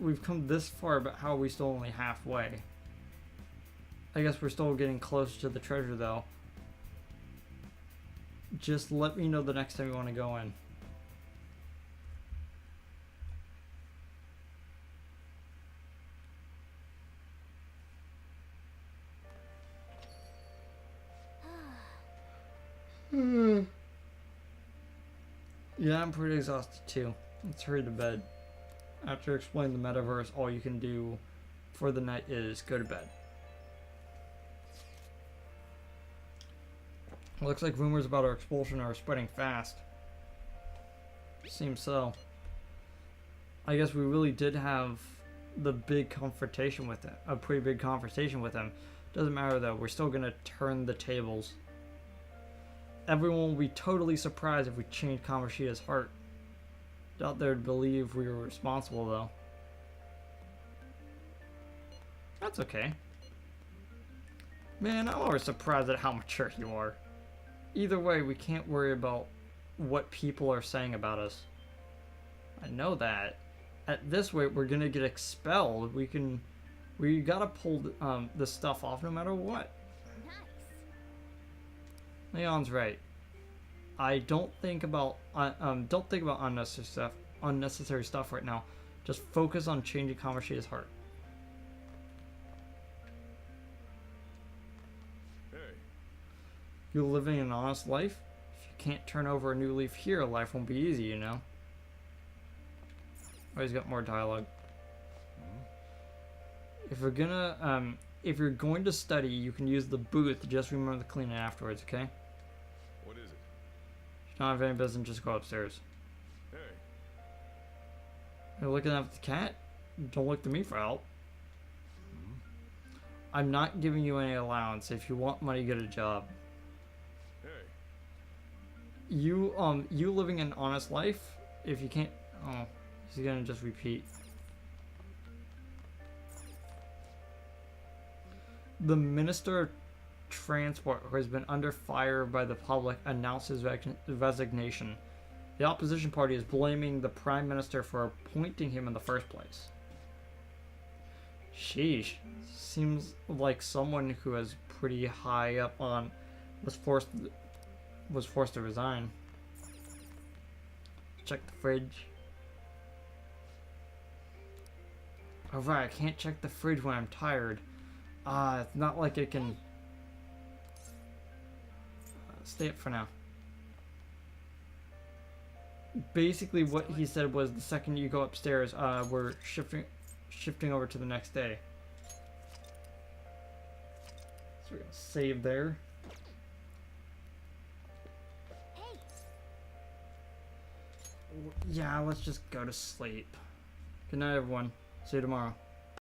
we've come this far, but how are we still only halfway? I guess we're still getting close to the treasure, though. Just let me know the next time you want to go in. Yeah, I'm pretty exhausted too. Let's hurry to bed. After explaining the metaverse, all you can do for the night is go to bed. Looks like rumors about our expulsion are spreading fast. Seems so. I guess we really did have the big confrontation with him. A pretty big conversation with him. Doesn't matter though, we're still gonna turn the tables. Everyone will be totally surprised if we change Kamoshida's heart. Doubt they'd believe we were responsible, though. That's okay. Man, I'm always surprised at how mature you are. Either way, we can't worry about what people are saying about us. I know that. At this rate, we're gonna get expelled. We gotta pull this stuff off no matter what. Leon's right. I don't think about unnecessary stuff right now. Just focus on changing Kamoshida's heart.
Hey,
You're living an honest life. If you can't turn over a new leaf here, life won't be easy, you know. Oh, he's got more dialogue. If you're going to study, you can use the booth. Just remember to clean it afterwards, okay?
what is it?
If you don't have any business, just go upstairs.
Hey,
You're looking at the cat? Don't look to me for help. I'm not giving you any allowance. If you want money, get a job.
hey,
You living an honest life. If you can't, oh, he's gonna just repeat. The Minister of Transport, who has been under fire by the public, announced his resignation. The opposition party is blaming the Prime Minister for appointing him in the first place. Sheesh. Seems like someone who is pretty high up on was forced to resign. Check the fridge. Alright, I can't check the fridge when I'm tired. It's not like it can stay up for now. Basically, what he said was the second you go upstairs, we're shifting over to the next day. So we're gonna save there.
Hey,
Yeah, let's just go to sleep. Good night, everyone. See you tomorrow.